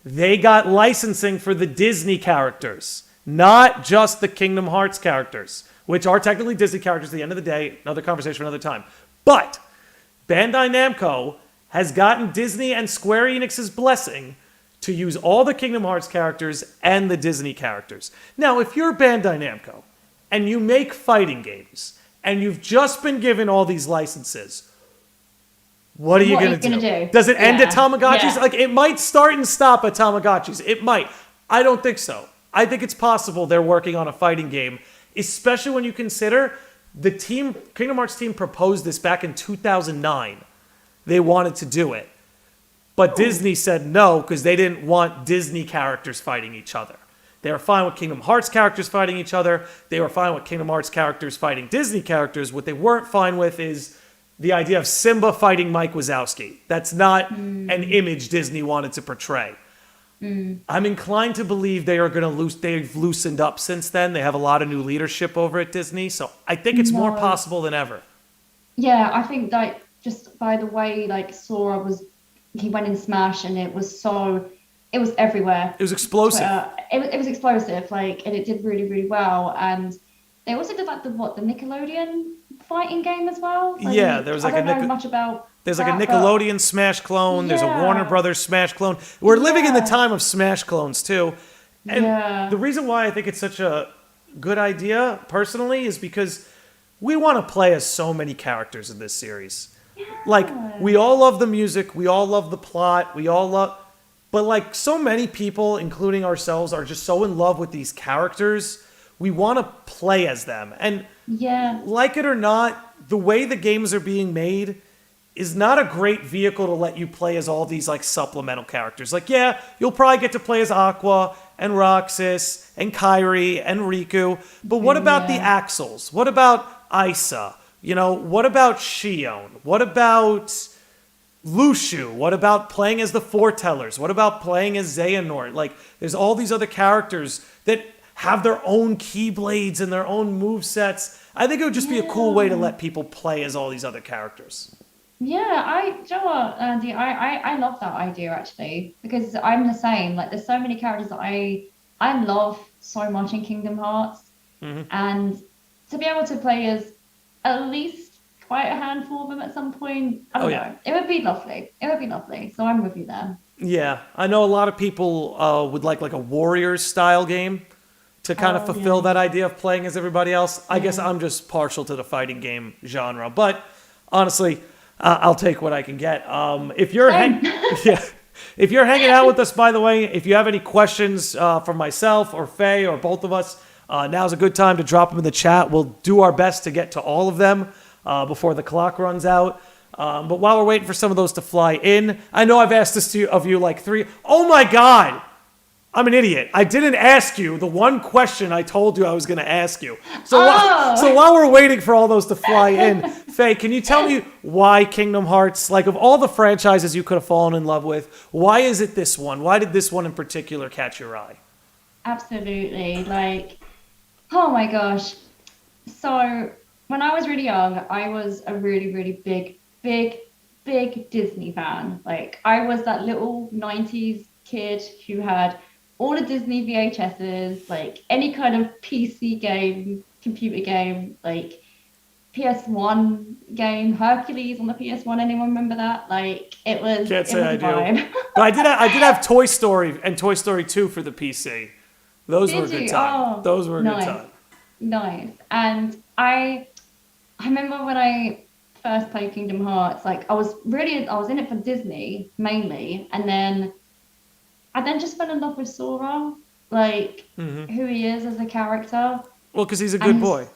A: They got licensing for the Disney characters, not just the Kingdom Hearts characters, which are technically Disney characters at the end of the day. Another conversation for another time. But Bandai Namco has gotten Disney and Square Enix's blessing to use all the Kingdom Hearts characters and the Disney characters. Now, if you're Bandai Namco and you make fighting games and you've just been given all these licenses, what are you going to do? Does it end at Tamagotchis?
B: Yeah.
A: Like, it might start and stop at Tamagotchis. It might. I don't think so. I think it's possible they're working on a fighting game, especially when you consider the Kingdom Hearts team proposed this back in 2009. They wanted to do it. But Disney said no because they didn't want Disney characters fighting each other. They were fine with Kingdom Hearts characters fighting each other. They were fine with Kingdom Hearts characters fighting Disney characters. What they weren't fine with is the idea of Simba fighting Mike Wazowski. That's not an image Disney wanted to portray. I'm inclined to believe they are going to they've loosened up since then. They have a lot of new leadership over at Disney. So I think it's more possible than ever.
B: Yeah, I think that just by the way, like Sora he went in Smash and it was everywhere.
A: It was explosive.
B: It was explosive, like, and it did really, really well. And they also did like the Nickelodeon fighting game as well. Like,
A: yeah, there was like
B: I don't know much about.
A: There's like a Nickelodeon Smash clone. There's a Warner Brothers Smash clone. We're living in the time of Smash clones too. And the reason why I think it's such a good idea, personally, is because we want to play as so many characters in this series.
B: Yeah.
A: Like, we all love the music. We all love the plot. But like, so many people, including ourselves, are just so in love with these characters. We want to play as them. And like it or not, the way the games are being made is not a great vehicle to let you play as all these like supplemental characters. Like, yeah, you'll probably get to play as Aqua and Roxas and Kairi and Riku. But what about the Axels? What about Isa? You know, what about Shion? What about Lushu? What about playing as the Foretellers? What about playing as Xehanort? Like, there's all these other characters that have their own Keyblades and their own movesets. I think it would just be a cool way to let people play as all these other characters.
B: Yeah, do you know what, Andy? I love that idea actually, because I'm the same. Like, there's so many characters that I love so much in Kingdom Hearts, and to be able to play as at least quite a handful of them at some point. I
A: Oh
B: don't
A: yeah.
B: know. It would be lovely. It would be lovely. So I'm with you there.
A: Yeah, I know a lot of people would like a Warriors style game to kind of
B: Oh
A: fulfill
B: yeah,
A: that idea of playing as everybody else. I guess
B: yeah.
A: I'm just partial to the fighting game genre, but honestly, I'll take what I can get. If you're
B: Same.
A: yeah, if you're hanging out with us, by the way, if you have any questions from myself or Faye or both of us, now's a good time to drop them in the chat. We'll do our best to get to all of them before the clock runs out. But while we're waiting for some of those to fly in, I know I've asked this of you like three. Oh my God! I'm an idiot. I didn't ask you the one question I told you I was going to ask you. So, so while we're waiting for all those to fly in, Faye, can you tell me why Kingdom Hearts, like of all the franchises you could have fallen in love with, why is it this one? Why did this one in particular catch your eye?
B: Absolutely. Like, oh my gosh. So when I was really young, I was a really, really big Disney fan. Like, I was that little 90s kid who had all the Disney VHSs, like any kind of PC game, computer game, like PS1 game, Hercules on the PS1. Anyone remember that? Like,
A: Can't
B: it
A: say
B: was
A: I
B: a
A: do.
B: vibe.
A: But I did have Toy Story and Toy Story 2 for the PC. Those were a
B: Did
A: good
B: you?
A: time.
B: Oh,
A: Those were a good
B: nice,
A: time.
B: nice. And I remember when I first played Kingdom Hearts, like I was in it for Disney mainly, and then I then just fell in love with Sora, like who he is as a character,
A: Well, because he's a
B: and
A: good boy.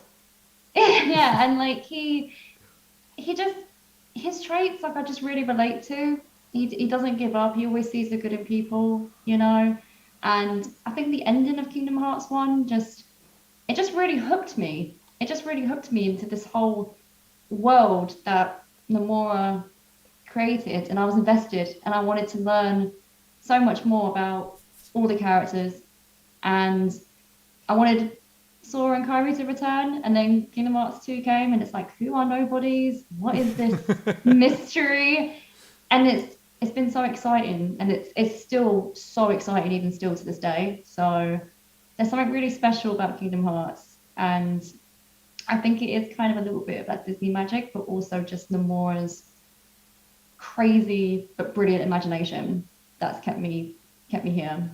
B: yeah, and like he just his traits like I just really relate to. He doesn't give up. He always sees the good in people, you know. And I think the ending of Kingdom Hearts 1 just really hooked me. It just really hooked me into this whole world that Nomura created, and I was invested, and I wanted to learn so much more about all the characters, and I wanted Sora and Kairi to return, and then Kingdom Hearts 2 came, and it's like, who are nobodies? What is this mystery? And it's been so exciting, and it's still so exciting even still to this day. So there's something really special about Kingdom Hearts, and I think it is kind of a little bit of that Disney magic, but also just Nomura's crazy but brilliant imagination that's kept me here.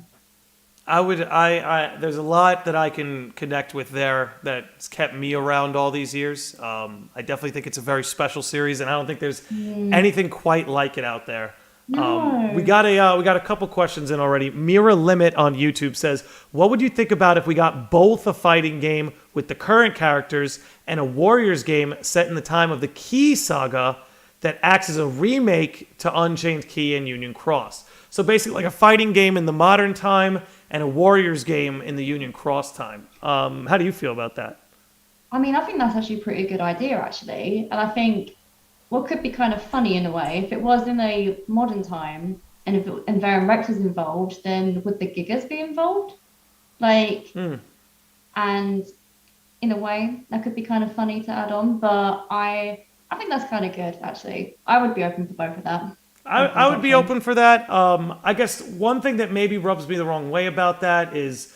A: I there's a lot that I can connect with there that's kept me around all these years. I definitely think it's a very special series, and I don't think there's anything quite like it out there.
B: No.
A: We got a couple questions in already. Mira Limit on YouTube says, "What would you think about if we got both a fighting game with the current characters and a Warriors game set in the time of the Key Saga that acts as a remake to Unchained Key and Union Cross?" So basically, like a fighting game in the modern time and a Warriors game in the Union Cross time. How do you feel about that?
B: I mean, I think that's actually a pretty good idea, actually. And I think what could be kind of funny in a way, if it was in a modern time and and Verum Rex was involved, then would the Gigas be involved? Like, and in a way, that could be kind of funny to add on. But I think that's kind of good, actually. I would be open for both of that.
A: I would be open for that. I guess one thing that maybe rubs me the wrong way about that is,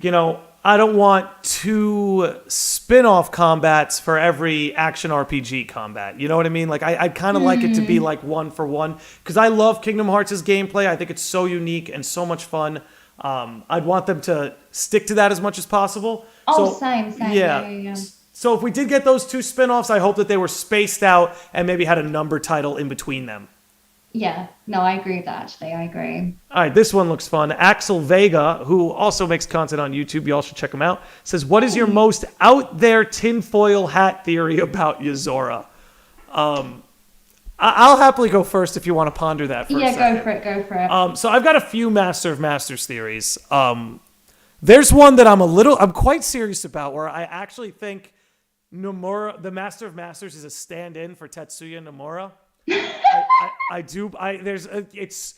A: I don't want two spin-off combats for every action RPG combat. You know what I mean? Like, I'd kind of like it to be like one for one, because I love Kingdom Hearts' gameplay. I think it's so unique and so much fun. I'd want them to stick to that as much as possible.
B: Oh,
A: So,
B: same. Yeah.
A: So if we did get those two spin-offs, I hope that they were spaced out and maybe had a number title in between them.
B: Yeah, no, I agree with that, actually. I agree.
A: All right, this one looks fun. Axel Vega, who also makes content on YouTube, you all should check him out, says, "What is your most out there tinfoil hat theory about Yozora?" I'll happily go first if you want to ponder that for a second.
B: Yeah, go for it.
A: So I've got a few Master of Masters theories. There's one that I'm quite serious about, where I actually think Nomura, the Master of Masters, is a stand-in for Tetsuya Nomura. It's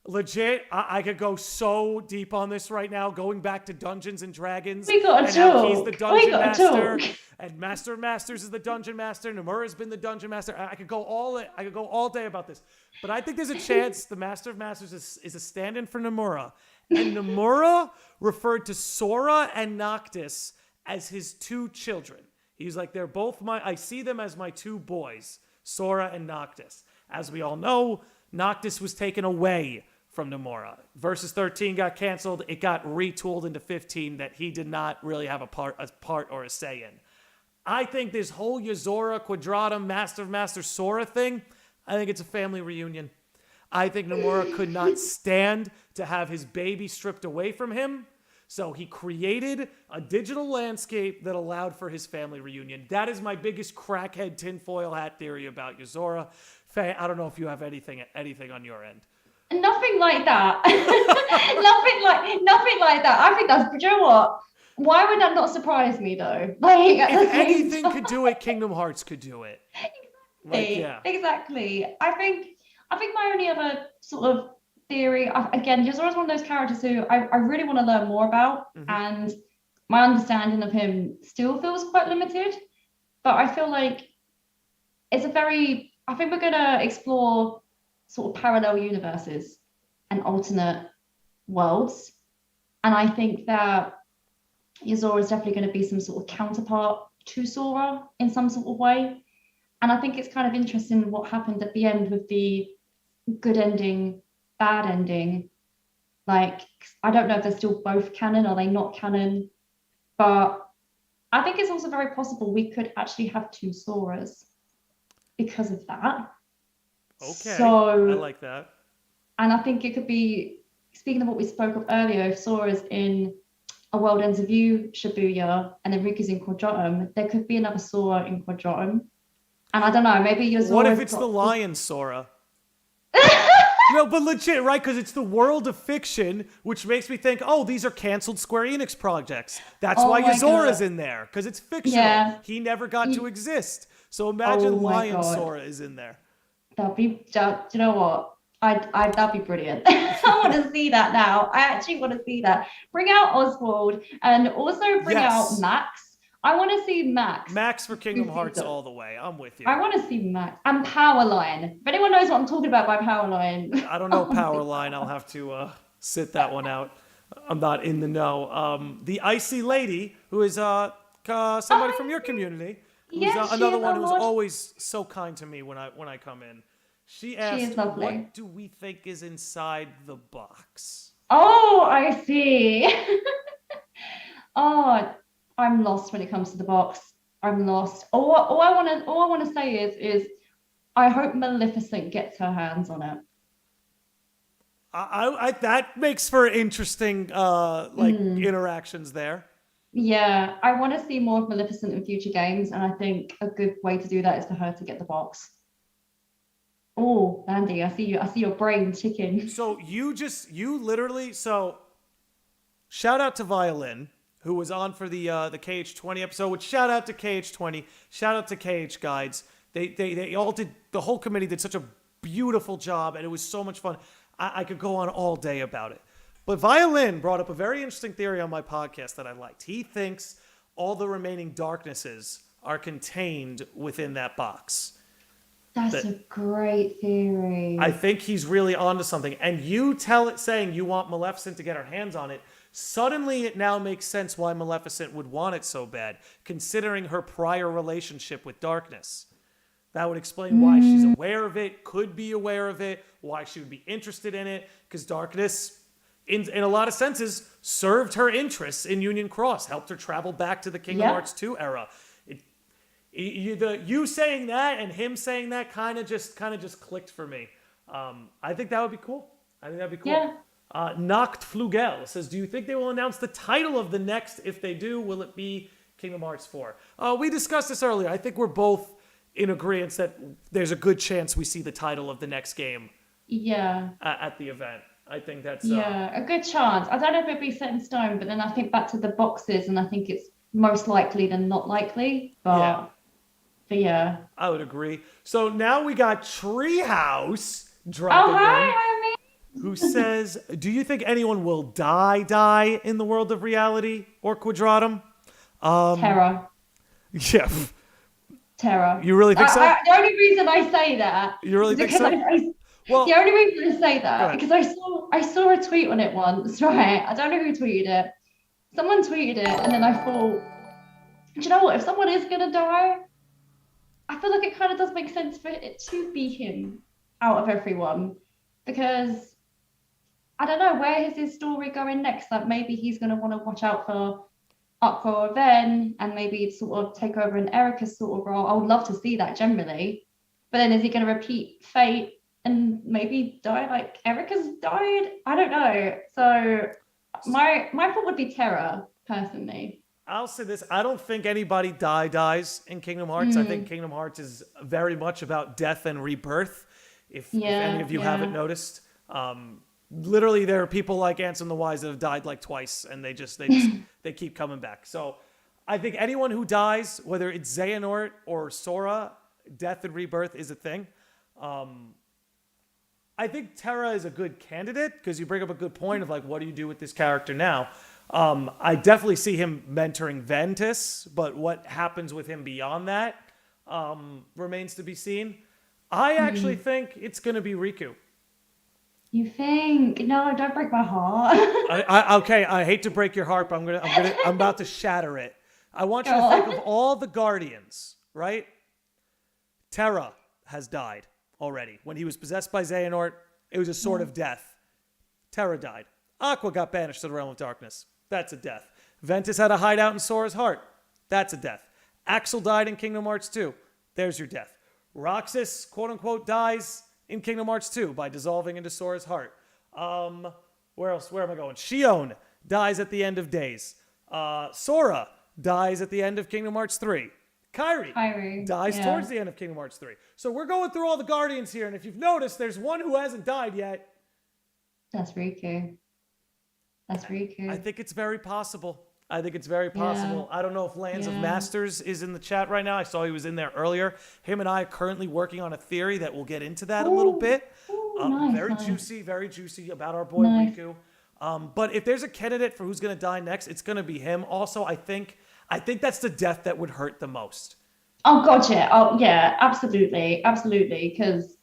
A: legit. I could go so deep on this right now, going back to Dungeons and Dragons.
B: We got
A: and
B: to
A: how
B: talk.
A: he's the Dungeon Master,
B: talk.
A: and Master of Masters is the Dungeon Master. Nomura's been the Dungeon Master. I could go all day about this, but I think there's a chance the Master of Masters is a stand-in for Nomura, and Nomura referred to Sora and Noctis as his two children. He's like, they're both I see them as my two boys, Sora and Noctis. As we all know, Noctis was taken away from Nomura. Versus 13 got canceled. It got retooled into 15 that he did not really have a part or a say in. I think this whole Yozora, Quadratum, Master of Master Sora thing, I think it's a family reunion. I think Nomura could not stand to have his baby stripped away from him. So he created a digital landscape that allowed for his family reunion. That is my biggest crackhead tinfoil hat theory about Yozora. Faye, I don't know if you have anything on your end.
B: Nothing like that. nothing like that. I think that's, do you know what? Why would that not surprise me though? Like,
A: if anything could do it, Kingdom Hearts could do it.
B: Exactly. I think my only other sort of theory, again, Yozora's one of those characters who I really want to learn more about, and my understanding of him still feels quite limited. But I feel like I think we're going to explore sort of parallel universes and alternate worlds. And I think that Yozora is definitely going to be some sort of counterpart to Sora in some sort of way. And I think it's kind of interesting what happened at the end with the good ending, bad ending. Like, I don't know if they're still both canon, are they not canon? But I think it's also very possible we could actually have two Soras because of that.
A: Okay,
B: so,
A: I like that.
B: And I think it could be, speaking of what we spoke of earlier, if Sora's in A World Ends With You, Shibuya, and then Riku's in Quadratum, there could be another Sora in Quadratum. And I don't know, maybe Yozora.
A: What if it's the lion Sora? No, but legit, right? Because it's the world of fiction, which makes me think, oh, these are canceled Square Enix projects. That's why Yozora's in there, because it's fictional. Yeah. He never got to exist. So imagine Lion Sora is in there.
B: Do you know what? That'd be brilliant. I want to see that now. I actually want to see that. Bring out Oswald and also bring out Max. I want to see Max.
A: Max for Kingdom Hearts all the way. I'm with you.
B: I want to see Max. And Powerline. If anyone knows what I'm talking about by Powerline.
A: I don't know Powerline. I'll have to sit that one out. I'm not in the know. The Icy Lady, who is somebody from your community. Who's another one who's always so kind to me when I come in. She asked, what do we think is inside the box?
B: Oh, I see. I'm lost when it comes to the box. I'm lost. All I want to say is I hope Maleficent gets her hands on it.
A: That makes for interesting interactions there.
B: Yeah, I want to see more of Maleficent in future games, and I think a good way to do that is for her to get the box. Oh, Andy, I see your brain ticking.
A: So shout out to Violin, who was on for the KH20 episode, which shout out to KH20, shout out to KH Guides. They all did, the whole committee did such a beautiful job, and it was so much fun. I could go on all day about it. But Violin brought up a very interesting theory on my podcast that I liked. He thinks all the remaining darknesses are contained within that box.
B: That's a great theory.
A: I think he's really onto something. And you saying you want Maleficent to get her hands on it, suddenly it now makes sense why Maleficent would want it so bad, considering her prior relationship with darkness. That would explain why she's aware of it, could be aware of it, why she would be interested in it, because darkness, in a lot of senses, served her interests in Union Cross, helped her travel back to the Kingdom Hearts 2 era. You saying that and him saying that kind of just clicked for me. I think that would be cool. Yeah. Nacht Flugel says, do you think they will announce the title of the next? If they do, will it be Kingdom Hearts 4? We discussed this earlier. I think we're both in agreement that there's a good chance we see the title of the next game at the event. I think that's...
B: a good chance. I don't know if it'd be set in stone, but then I think back to the boxes, and I think it's most likely than not likely. But yeah.
A: I would agree. So now we got Treehouse dropping in, who says, do you think anyone will die in the world of reality or Quadratum?
B: Terror.
A: Yeah.
B: Terror.
A: You really think so?
B: The only reason I say that...
A: You really think so?
B: The only reason I say that, because I saw a tweet on it once, right? I don't know who tweeted it. Someone tweeted it, and then I thought, Do you know what? If someone is gonna die, I feel like it kind of does make sense for it to be him out of everyone, because I don't know, where is his story going next? Like maybe he's gonna want to watch out for Aqua or Ven and maybe sort of take over an Erica sort of role. I would love to see that generally. But then is he going to repeat fate and maybe die like Erica's died? I don't know. So my thought would be Terra, personally.
A: I'll say this: I don't think anybody dies in Kingdom Hearts. I think Kingdom Hearts is very much about death and rebirth. If any of you haven't noticed, literally there are people like Ansem the Wise that have died like twice, and they keep coming back. So I think anyone who dies, whether it's Xehanort or Sora, death and rebirth is a thing. I think Terra is a good candidate because you bring up a good point of like, what do you do with this character now? I definitely see him mentoring Ventus, but what happens with him beyond that remains to be seen. I actually think it's going to be Riku.
B: You think? No, don't break my heart.
A: Okay, I hate to break your heart, but I'm about to shatter it. I want you to think of all the Guardians, right? Terra has died already. When he was possessed by Xehanort, it was a sword of death. Terra died. Aqua got banished to the realm of darkness. That's a death. Ventus had a hideout in Sora's heart. That's a death. Axel died in Kingdom Hearts 2. There's your death. Roxas, quote unquote, dies in Kingdom Hearts 2 by dissolving into Sora's heart. Where else? Where am I going? Shion dies at the end of Days. Sora dies at the end of Kingdom Hearts 3. Kairi dies towards the end of Kingdom Hearts 3. So we're going through all the Guardians here, and if you've noticed, there's one who hasn't died yet.
B: That's Riku.
A: I think it's very possible. I don't know if Lands of Masters is in the chat right now. I saw he was in there earlier. Him and I are currently working on a theory that we'll get into that a little bit. Very juicy about our boy Riku. But if there's a candidate for who's going to die next, it's going to be him. Also, I think that's the death that would hurt the most.
B: Oh God, yeah. Oh yeah, absolutely. Because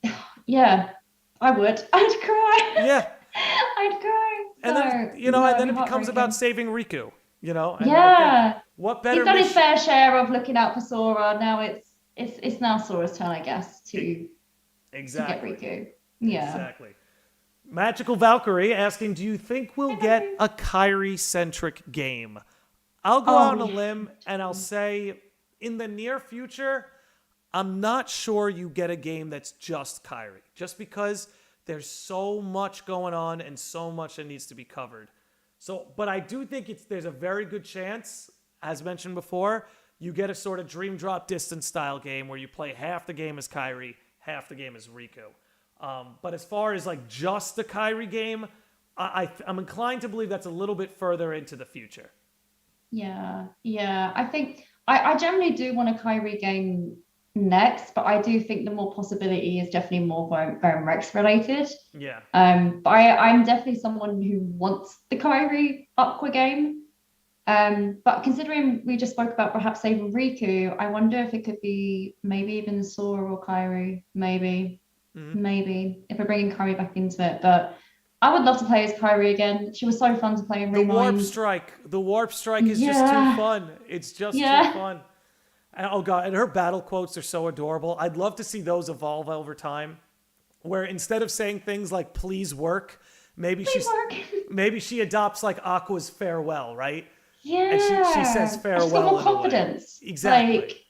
B: I would. I'd cry.
A: Yeah.
B: I'd cry.
A: And then and then it becomes about saving Riku.
B: And
A: what better?
B: He's done his fair share of looking out for Sora. Now it's now Sora's turn, I guess, to get Riku. Yeah.
A: Exactly. Magical Valkyrie asking, do you think we'll get a Kairi-centric game? I'll go out on a limb and I'll say in the near future, I'm not sure you get a game that's just Kairi. Just because there's so much going on and so much that needs to be covered. But I do think there's a very good chance, as mentioned before, you get a sort of Dream Drop Distance style game where you play half the game as Kairi, half the game as Riku. But as far as like just the Kairi game, I'm inclined to believe that's a little bit further into the future.
B: Yeah. I think I generally do want a Kairi game next, but I do think the more possibility is definitely more Verum Rex related.
A: Yeah.
B: But I'm definitely someone who wants the Kairi Aqua game. But considering we just spoke about perhaps saving Riku, I wonder if it could be maybe even Sora or Kairi, maybe if we're bringing Kairi back into it. But I would love to play as Kairi again. She was so fun to play in Rewind.
A: The Warp Strike is just too fun. It's just too fun. And, oh God, and her battle quotes are so adorable. I'd love to see those evolve over time, where instead of saying things like "please work," maybe she adopts like Aqua's farewell, right?
B: Yeah.
A: And she says farewell.
B: She's got more confidence.
A: Exactly.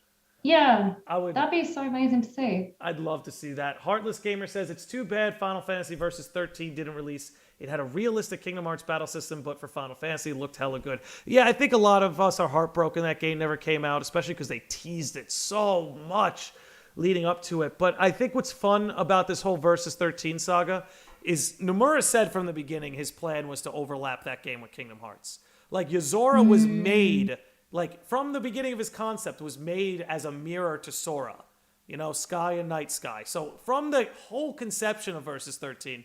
B: That'd be so amazing to see.
A: I'd love to see that. Heartless Gamer says it's too bad Final Fantasy Versus 13 didn't release. It had a realistic Kingdom Hearts battle system, but for Final Fantasy, it looked hella good. Yeah, I think a lot of us are heartbroken that game never came out, especially because they teased it so much leading up to it. But I think what's fun about this whole Versus 13 saga is Nomura said from the beginning his plan was to overlap that game with Kingdom Hearts. Like, Yozora was made, like, from the beginning of his concept, was made as a mirror to Sora. Sky and Night Sky. So from the whole conception of Versus 13,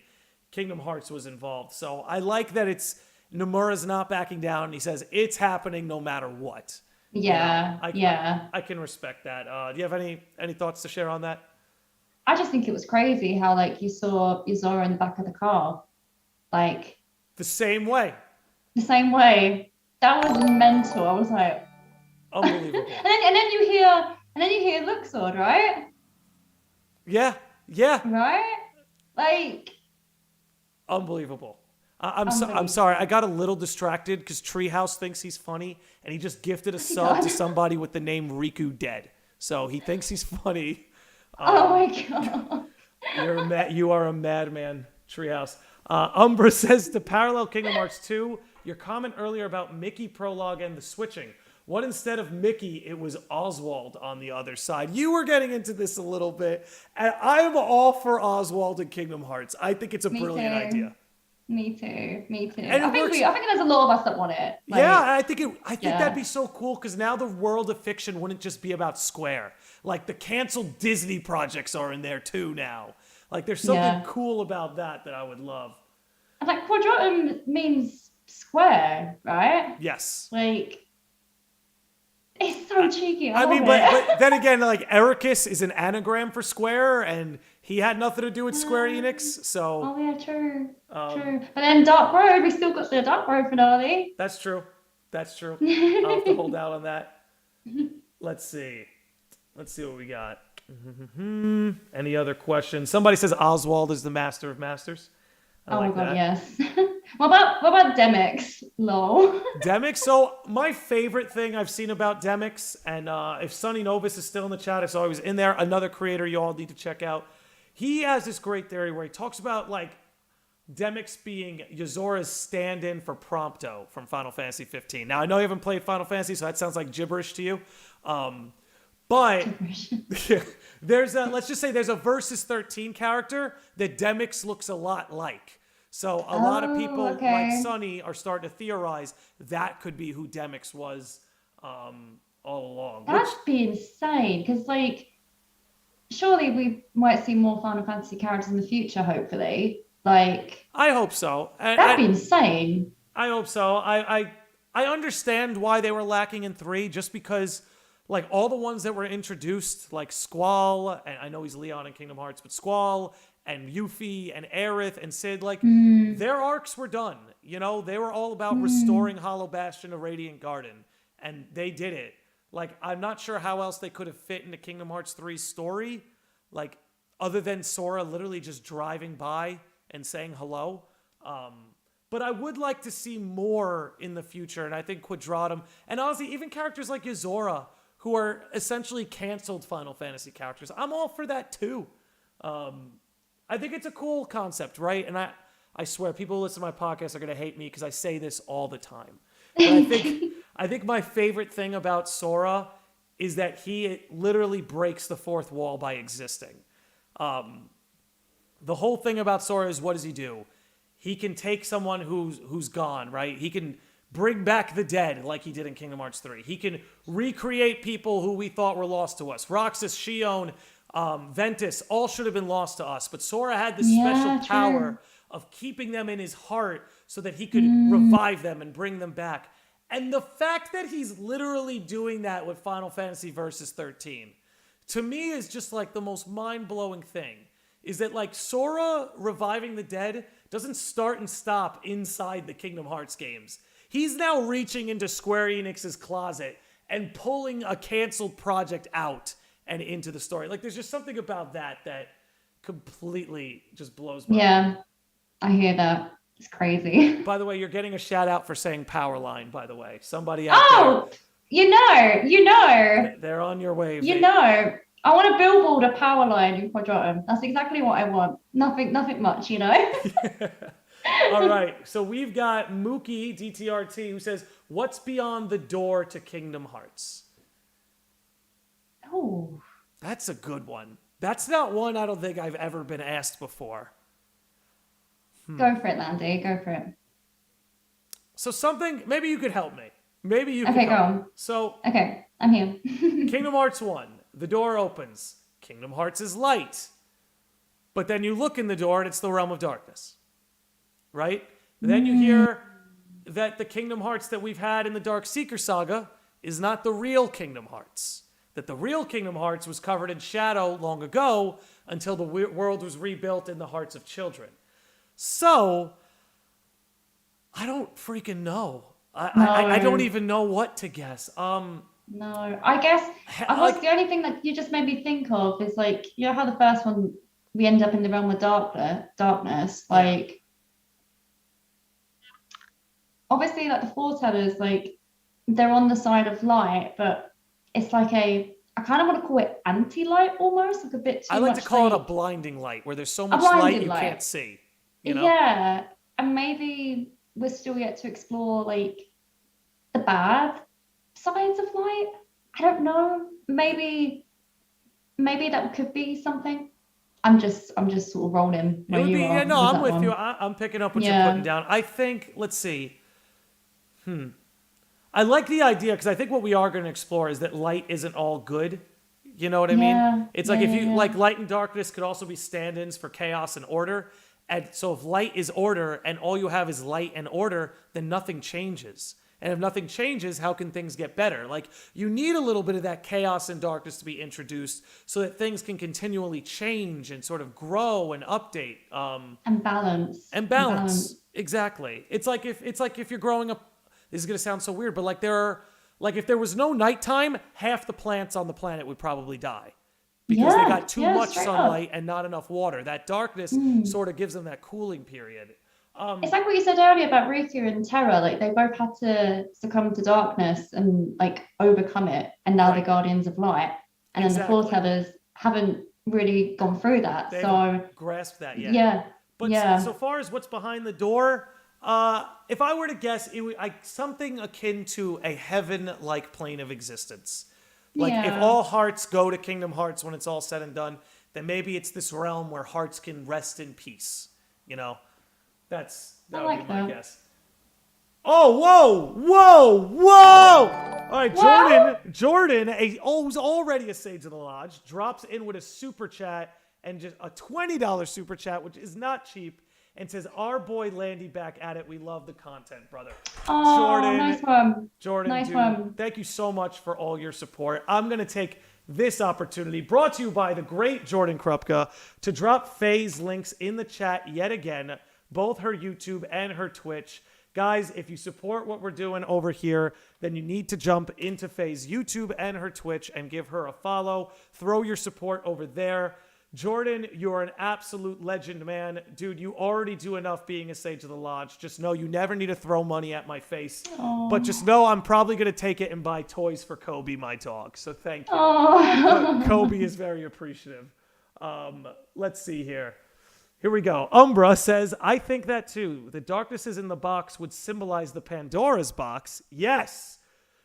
A: Kingdom Hearts was involved. So I like that Nomura's not backing down, and he says it's happening no matter what.
B: Yeah,
A: I can respect that. Do you have any thoughts to share on that?
B: I just think it was crazy how, like, you saw Yuzora in the back of the car. Like...
A: The same way.
B: That was mental. I was like,
A: Unbelievable.
B: And then you hear Luxord, right?
A: Yeah, yeah,
B: Right? Like
A: unbelievable. I'm sorry. I
B: unbelievable.
A: got a little distracted because Treehouse thinks he's funny, and he just gifted a
B: What's he
A: sub to
B: done?
A: somebody with the name Riku Dead. So he thinks he's funny.
B: Oh
A: Um,
B: my god.
A: you are a madman, Treehouse. Umbra says to Parallel Kingdom Hearts 2, your comment earlier about Mickey prologue and the switching. What instead of Mickey, it was Oswald on the other side. You were getting into this a little bit, and I'm all for Oswald in Kingdom Hearts. I think it's a
B: Me
A: brilliant
B: too.
A: idea.
B: Me too. Me too.
A: And it works.
B: I think there's a lot of us that want it.
A: Yeah,
B: Like,
A: I think that'd be
B: yeah.
A: so cool because now the world of fiction wouldn't just be about Square. Like the canceled Disney projects are in there too now. Like there's something
B: Yeah.
A: cool about that I would love.
B: And like quadratum means square, right?
A: Yes.
B: Like, it's so cheeky. I
A: I
B: love
A: mean, but
B: it.
A: then again, like Ericus is an anagram for Square, and he had nothing to do with Square Enix, so
B: Oh yeah, true. True. But then Dark Road, we still got the Dark Road finale.
A: that's true. That's true. I'll have to hold out on that. Let's see. Let's see what we got. Any other questions? Somebody says Oswald is the master of masters. I
B: Oh my
A: like
B: god,
A: that.
B: yes. What about Demix? Lol.
A: Demix. So my favorite thing I've seen about Demix, and if Sonny Novus is still in the chat, if so, he was in there. Another creator you all need to check out. He has this great theory where he talks about like Demix being Yazora's stand-in for Prompto from Final Fantasy 15. Now I know you haven't played Final Fantasy, so that sounds like gibberish to you. But there's a let's just say there's a Versus 13 character that Demix looks a lot like. So a lot of people
B: Oh,
A: like
B: okay.
A: Sonny are starting to theorize that could be who Demix was all along. Which
B: That'd be insane. Because like surely we might see more Final Fantasy characters in the future, hopefully. Like
A: I hope so.
B: that'd be insane.
A: I hope so. I understand why they were lacking in 3, just because like all the ones that were introduced, like Squall, and I know he's Leon in Kingdom Hearts, but Squall and Yuffie and Aerith and Sid, like their arcs were done. You know, they were all about restoring Hollow Bastion to Radiant Garden, and they did it. Like I'm not sure how else they could have fit into Kingdom Hearts 3's story, like other than Sora literally just driving by and saying hello. But I would like to see more in the future, and I think Quadratum, and honestly, even characters like Yuzora, who are essentially canceled Final Fantasy characters, I'm all for that too. I think it's a cool concept, right? And I swear, people who listen to my podcast are going to hate me because I say this all the time. But I think my favorite thing about Sora is that he literally breaks the fourth wall by existing. The whole thing about Sora is, what does he do? He can take someone who's gone, right? He can bring back the dead like he did in Kingdom Hearts 3. He can recreate people who we thought were lost to us. Roxas, Shion, Ventus, all should have been lost to us. But Sora had this special power of keeping them in his heart so that he could revive them and bring them back. And the fact that he's literally doing that with Final Fantasy Versus 13, to me is just like the most mind-blowing thing. Is that like Sora reviving the dead doesn't start and stop inside the Kingdom Hearts games. He's now reaching into Square Enix's closet and pulling a canceled project out and into the story. Like there's just something about that completely just blows my mind.
B: Yeah, I hear that. It's crazy.
A: By the way, you're getting a shout out for saying Powerline, by the way. Somebody out
B: Oh, you know,
A: they're on your wave.
B: you know. I want to billboard a power line in Quadratum. That's exactly what I want. Nothing much, you know.
A: All right, so we've got Mookie DTRT who says, "What's beyond the door to Kingdom Hearts?"
B: Oh,
A: That's a good one. That's not one I don't think I've ever been asked before.
B: go for it, Landy. Go for it.
A: So something, maybe you could help me. Maybe you could
B: Okay, go
A: help me.
B: on.
A: So
B: Okay, I'm here.
A: Kingdom Hearts 1, the door opens. Kingdom Hearts is light. But then you look in the door and it's the realm of darkness. Right? Then you hear that the Kingdom Hearts that we've had in the Dark Seeker saga is not the real Kingdom Hearts. That the real Kingdom Hearts was covered in shadow long ago until the world was rebuilt in the hearts of children. So, I don't freaking know. I don't even know what to guess.
B: No, I guess I was
A: Like,
B: the only thing that you just made me think of is like, you know how the first one we end up in the realm of darkness,
A: yeah,
B: like obviously like the foretellers, like they're on the side of light, but it's like I kind of want to call it anti-light almost, like a bit
A: I
B: too
A: like to
B: much
A: call it a
B: like
A: blinding light, where there's so
B: a
A: much light
B: blinding
A: you can't
B: light.
A: see. You know?
B: Yeah. And maybe we're still yet to explore like the bad sides of light. I don't know. Maybe that could be something. I'm just sort of rolling
A: It
B: where
A: would
B: you
A: be, yeah,
B: are
A: no,
B: with
A: I'm
B: that
A: with you.
B: one.
A: I'm picking up what you're putting
B: Yeah.
A: down. I think, let's see. I like the idea because I think what we are going to explore is that light isn't all good. You know what I mean?
B: Yeah.
A: It's like
B: Yeah.
A: if
B: Yeah.
A: you
B: Yeah.
A: like light and darkness could also be stand-ins for chaos and order. And so if light is order and all you have is light and order, then nothing changes. And if nothing changes, how can things get better? Like you need a little bit of that chaos and darkness to be introduced so that things can continually change and sort of grow and update.
B: And balance.
A: And
B: And balance.
A: balance. Exactly. It's like if you're growing up. This is gonna sound so weird, but like if there was no nighttime, half the plants on the planet would probably die because they
B: Yeah.
A: got too
B: Yeah.
A: much
B: Straight up.
A: sunlight and not enough water. That darkness
B: Mm.
A: sort of gives them that cooling period.
B: It's like what you said earlier about Riku and Terra. Like they both had to succumb to darkness and like overcome it, and now they're
A: Right.
B: guardians of light. And then the
A: Exactly.
B: foretellers haven't really gone through that.
A: They haven't
B: So
A: grasped that yet.
B: yeah,
A: But so
B: yeah,
A: far as what's behind the door, if I were to guess, it would something akin to a heaven-like plane of existence. Like if
B: yeah.
A: all hearts go to Kingdom Hearts when it's all said and done, then maybe it's this realm where hearts can rest in peace. You know,
B: I
A: that would be
B: like
A: my
B: that.
A: guess. Oh, whoa, whoa, whoa! All right,
B: Well,
A: Jordan, who's already a Sage of the Lodge, drops in with a super chat and just a $20 super chat, which is not cheap, and says, "Our boy Landy back at it. We love the content, brother."
B: oh,
A: Jordan,
B: nice one.
A: Jordan,
B: Nice
A: dude,
B: one.
A: thank you so much for all your support. I'm going to take this opportunity, brought to you by the great Jordan Krupka, to drop Faye's links in the chat yet again, both her YouTube and her Twitch. Guys, if you support what we're doing over here, then you need to jump into Faye's YouTube and her Twitch and give her a follow. Throw your support over there. Jordan, you're an absolute legend, man. Dude, you already do enough being a Sage of the Lodge. Just know you never need to throw money at my face. But just
B: Oh,
A: know I'm probably going to take it and buy toys for Kobe, my dog. So thank you.
B: oh.
A: Kobe is very appreciative. Let's see here. Here we go. Umbra says, I think that too. The darknesses in the box would symbolize the Pandora's box. Yes.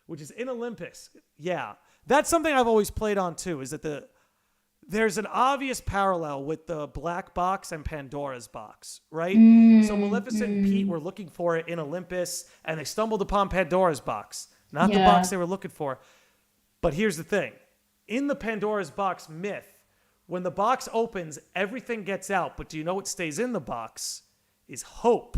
A: Which is in Olympus. Yeah. That's something I've always played on too, is that there's an obvious parallel with the black box and Pandora's box, right? So Maleficent and Pete were looking for it in Olympus, and they stumbled upon Pandora's box. Not the box
B: Yeah.
A: they were looking for. But here's the thing. In the Pandora's box myth, when the box opens, everything gets out. But do you know what stays in the box? Is hope.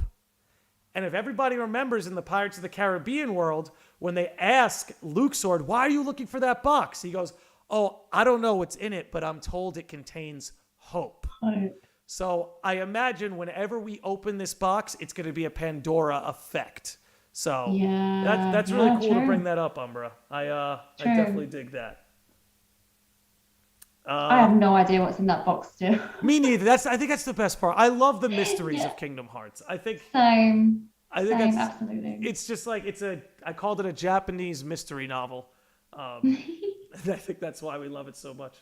A: And if everybody remembers in the Pirates of the Caribbean world, when they ask Luxord, why are you looking for that box? He goes, oh, I don't know what's in it, but I'm told it contains hope.
B: Oh,
A: So I imagine whenever we open this box, it's going to be a Pandora effect. So
B: yeah.
A: that's really
B: Yeah,
A: cool to bring
B: true.
A: that up, Umbra. I definitely
B: True.
A: dig that.
B: I have no idea what's in that box still.
A: Me neither. I think that's the best part. I love the mysteries
B: Yeah.
A: of Kingdom Hearts. I think
B: Same. Same,
A: that's
B: absolutely.
A: it's just like I called it a Japanese mystery novel. I think that's why we love it so much.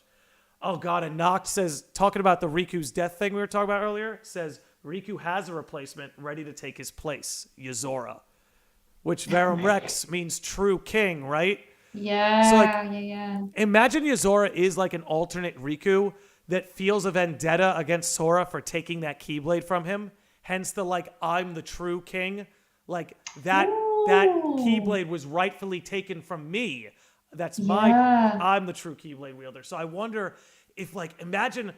A: Oh God, and Noct says, talking about the Riku's death thing we were talking about earlier, says Riku has a replacement ready to take his place, Yozora, which Verum Rex means true king, right?
B: Yeah,
A: So, like,
B: yeah.
A: imagine Yozora is like an alternate Riku that feels a vendetta against Sora for taking that Keyblade from him. Hence the like, I'm the true king. Like that
B: Ooh.
A: Keyblade was rightfully taken from me. That's
B: Yeah.
A: I'm the true Keyblade wielder. So I wonder if like, imagine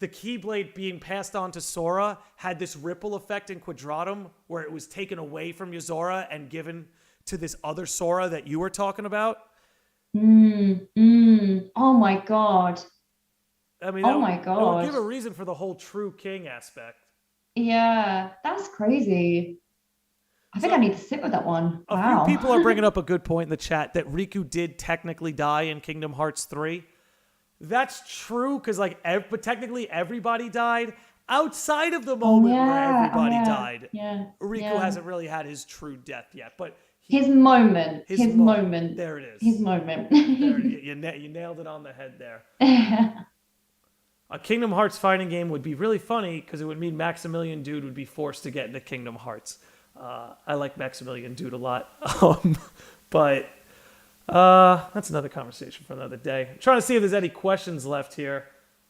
A: the Keyblade being passed on to Sora had this ripple effect in Quadratum where it was taken away from Yozora and given to this other Sora that you were talking about.
B: Oh my God.
A: I mean,
B: Oh my
A: it would
B: God.
A: give a reason for the whole true king aspect.
B: Yeah, that's crazy. I think I need to sit with that one.
A: A few
B: Wow.
A: people are bringing up a good point in the chat that Riku did technically die in Kingdom Hearts 3. That's true, because but technically everybody died. Outside of the moment where everybody died,
B: Yeah.
A: Riku hasn't really had his true death yet. But
B: His moment.
A: his
B: moment.
A: There it is.
B: His moment.
A: There, you nailed it on the head there. A Kingdom Hearts fighting game would be really funny because it would mean Maximilian Dude would be forced to get into Kingdom Hearts. I like Maximilian Dude a lot. But that's another conversation for another day. I'm trying to see if there's any questions left here.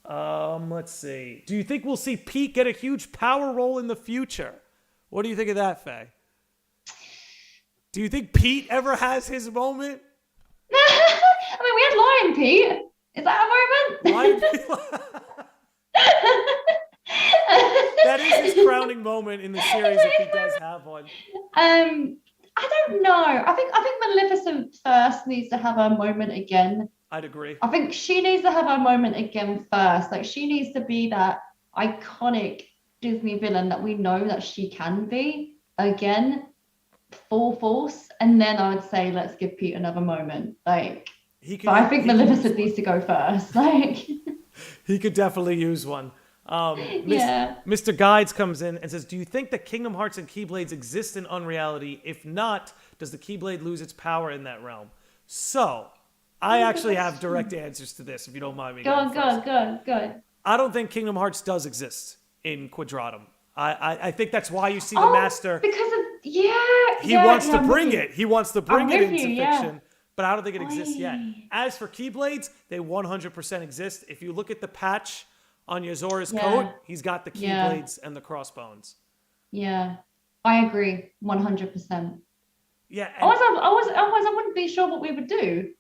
A: Let's see. Do you think we'll see Pete get a huge power role in the future? What do you think of that, Faye? Do you think Pete ever has his moment?
B: I mean, we had Lion Pete. Is that a moment?
A: Lion Pete? That is his crowning moment in the series if he does have one.
B: I don't know. I think Maleficent first needs to have her moment again.
A: I'd agree.
B: I think she needs to have her moment again first. Like, she needs to be that iconic Disney villain that we know that she can be again, full force. And then I would say, let's give Pete another moment. But I think Maleficent needs to go first. Like,
A: he could definitely use one.
B: Yeah.
A: Mr. Guides comes in and says, do you think that Kingdom Hearts and Keyblades exist in Unreality? If not, does the Keyblade lose its power in that realm? So, I actually have direct answers to this, if you don't mind me. Go on. I don't think Kingdom Hearts does exist in Quadratum. I think that's why you see the Master.
B: Because of,
A: he wants to bring it. He wants to bring it into fiction.
B: Yeah.
A: But I don't think it exists yet. As for Keyblades, they 100% exist. If you look at the patch on Yozora's coat, he's got the Keyblades and the crossbones.
B: Yeah, I agree 100%.
A: Yeah.
B: I wouldn't be sure what we would do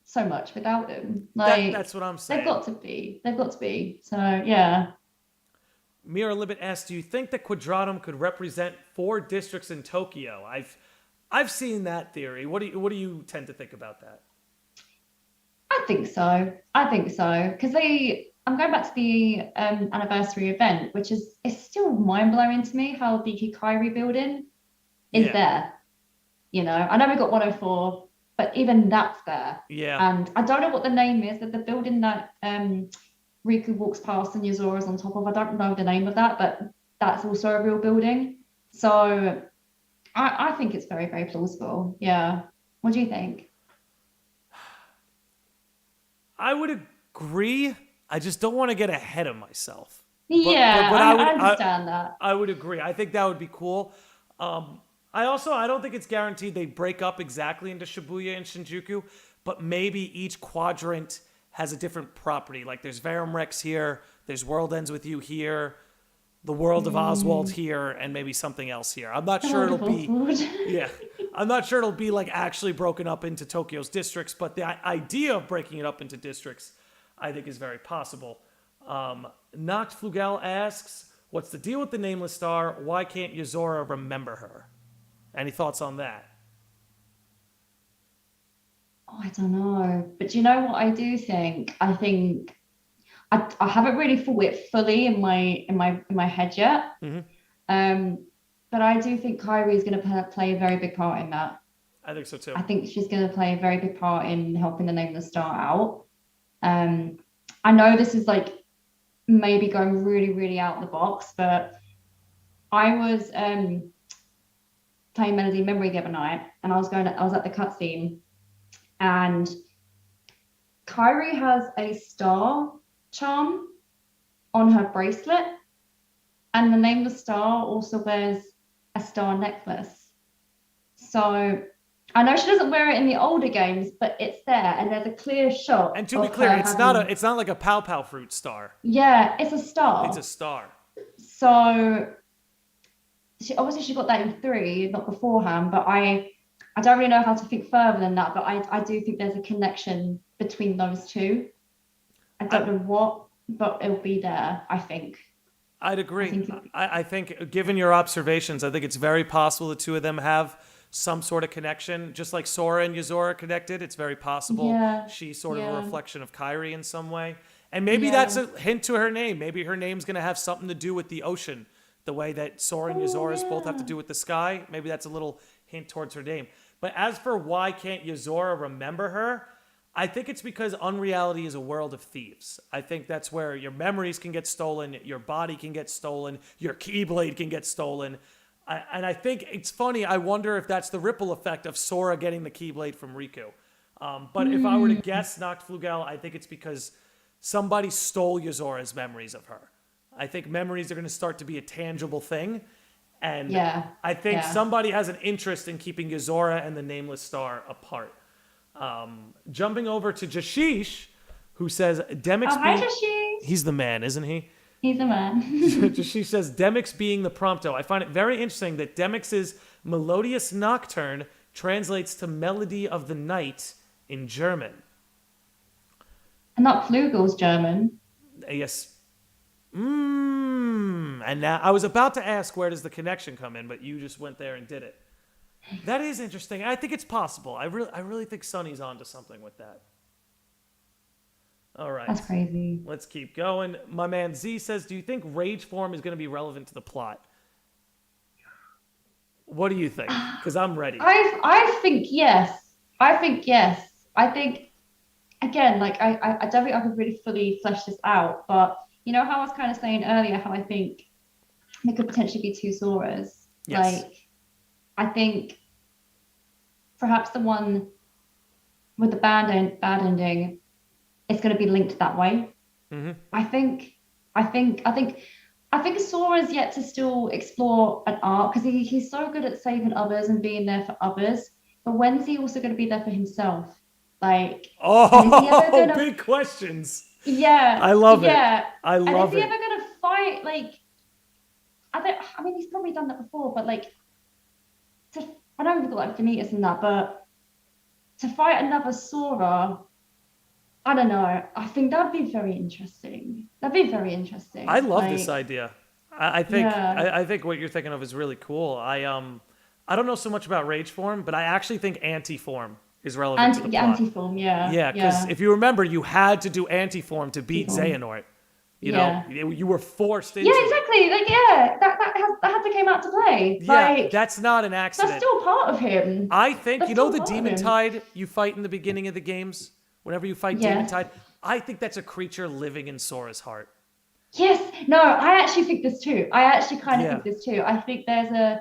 B: so much without him. Like,
A: that's what I'm saying.
B: They've got to be. So, yeah.
A: Mira Libet asks, do you think that Quadratum could represent 4 districts in Tokyo? I've seen that theory. What do you tend to think about that?
B: I think so. Because I'm going back to the anniversary event, which is still mind-blowing to me how the Hikari building is there. You know, I know we got 104, but even that's there.
A: Yeah. And
B: I don't know what the name is, that the building that Riku walks past and Yozora's on top of. I don't know the name of that, but that's also a real building. So I think it's very, very plausible. Yeah. What do you think?
A: I would agree. I just don't want to get ahead of myself.
B: But I understand that.
A: I would agree. I think that would be cool. I don't think it's guaranteed they break up exactly into Shibuya and Shinjuku, but maybe each quadrant has a different property. Like there's Verum Rex here, there's World Ends With You here, the World of Oswald here, and maybe something else here. I'm not sure it'll be. Yeah. I'm not sure it'll be like actually broken up into Tokyo's districts, but the idea of breaking it up into districts, I think, is very possible. Noct Flugel asks, what's the deal with the Nameless Star? Why can't Yozora remember her? Any thoughts on that?
B: Oh, I don't know. But do you know what I do think? I think I haven't really thought it fully in my head yet.
A: Mm-hmm.
B: But I do think Kairi is going to play a very big part in that.
A: I think so too.
B: I think she's going to play a very big part in helping the Nameless Star out. I know this is like maybe going really, really out the box, but I was playing Melody Memory the other night, and I was at the cutscene, and Kairi has a star charm on her bracelet, and the Nameless Star also wears a star necklace. So I know she doesn't wear it in the older games, but it's there, and there's a clear shot.
A: And to be clear, it's not like a Pow Pow Fruit star.
B: Yeah, it's a star.
A: It's a star.
B: So she got that in 3, not beforehand, but I don't really know how to think further than that, but I do think there's a connection between those two. I don't know what, but it'll be there, I think.
A: I'd agree. I think, given your observations, I think it's very possible the two of them have some sort of connection. Just like Sora and Yozora connected, it's very possible she's sort of a reflection of Kairi in some way. And maybe that's a hint to her name. Maybe her name's going to have something to do with the ocean The way that Sora and Yazoras both have to do with the sky. Maybe that's a little hint towards her name. But as for why can't Yazora remember her, I think it's because unreality is a world of thieves. I think that's where your memories can get stolen, your body can get stolen, your Keyblade can get stolen. And I think it's funny, I wonder if that's the ripple effect of Sora getting the Keyblade from Riku. But if I were to guess Nachtflugel, I think it's because somebody stole Yazora's memories of her. I think memories are going to start to be a tangible thing. And I think somebody has an interest in keeping Yazora and the Nameless Star apart. Jumping over to Jashish, who says Demix
B: hi, Jashish.
A: He's the man, isn't he?
B: He's the man.
A: Jashish says Demix being the prompto. I find it very interesting that Demix's Melodious Nocturne translates to Melody of the Night in German.
B: And not Flugel's German.
A: Yes. And now I was about to ask where does the connection come in, but you just went there and did it. That is interesting. I think it's possible. I really think Sonny's onto something with that. All right.
B: That's crazy.
A: Let's keep going. My man Z says, do you think rage form is going to be relevant to the plot? What do you think? Because I'm ready.
B: I think yes. I think, again, like, I don't think I could really fully flesh this out, but you know how I was kind of saying earlier how I think there could potentially be two Soras?
A: Yes.
B: Like, I think perhaps the one with the bad ending is going to be linked that way.
A: Mm-hmm.
B: I think Sora's yet to still explore an arc because he's so good at saving others and being there for others. But when's he also going to be there for himself? Like,
A: big questions.
B: Yeah,
A: I love it.
B: I love it. Is he ever going to fight? Like, I mean, he's probably done that before, but like, I know we've got like Vanitas and that, but to fight another Sora, I don't know. I think that'd be very interesting.
A: I love this idea. I think what you're thinking of is really cool. I don't know so much about rage form, but I actually think anti-form is relevant to the plot.
B: Anti-form, yeah.
A: Yeah, because if you remember, you had to do anti-form to beat Xehanort. You know, you were forced into.
B: Yeah, exactly. Like, that had to come out to play.
A: Yeah,
B: like,
A: that's not an accident.
B: That's still part of him.
A: I think the Demon Tide you fight in the beginning of the games. Whenever you fight Demon Tide, I think that's a creature living in Sora's heart.
B: Yes. No, I actually think this too. I actually kind of think this too. I think there's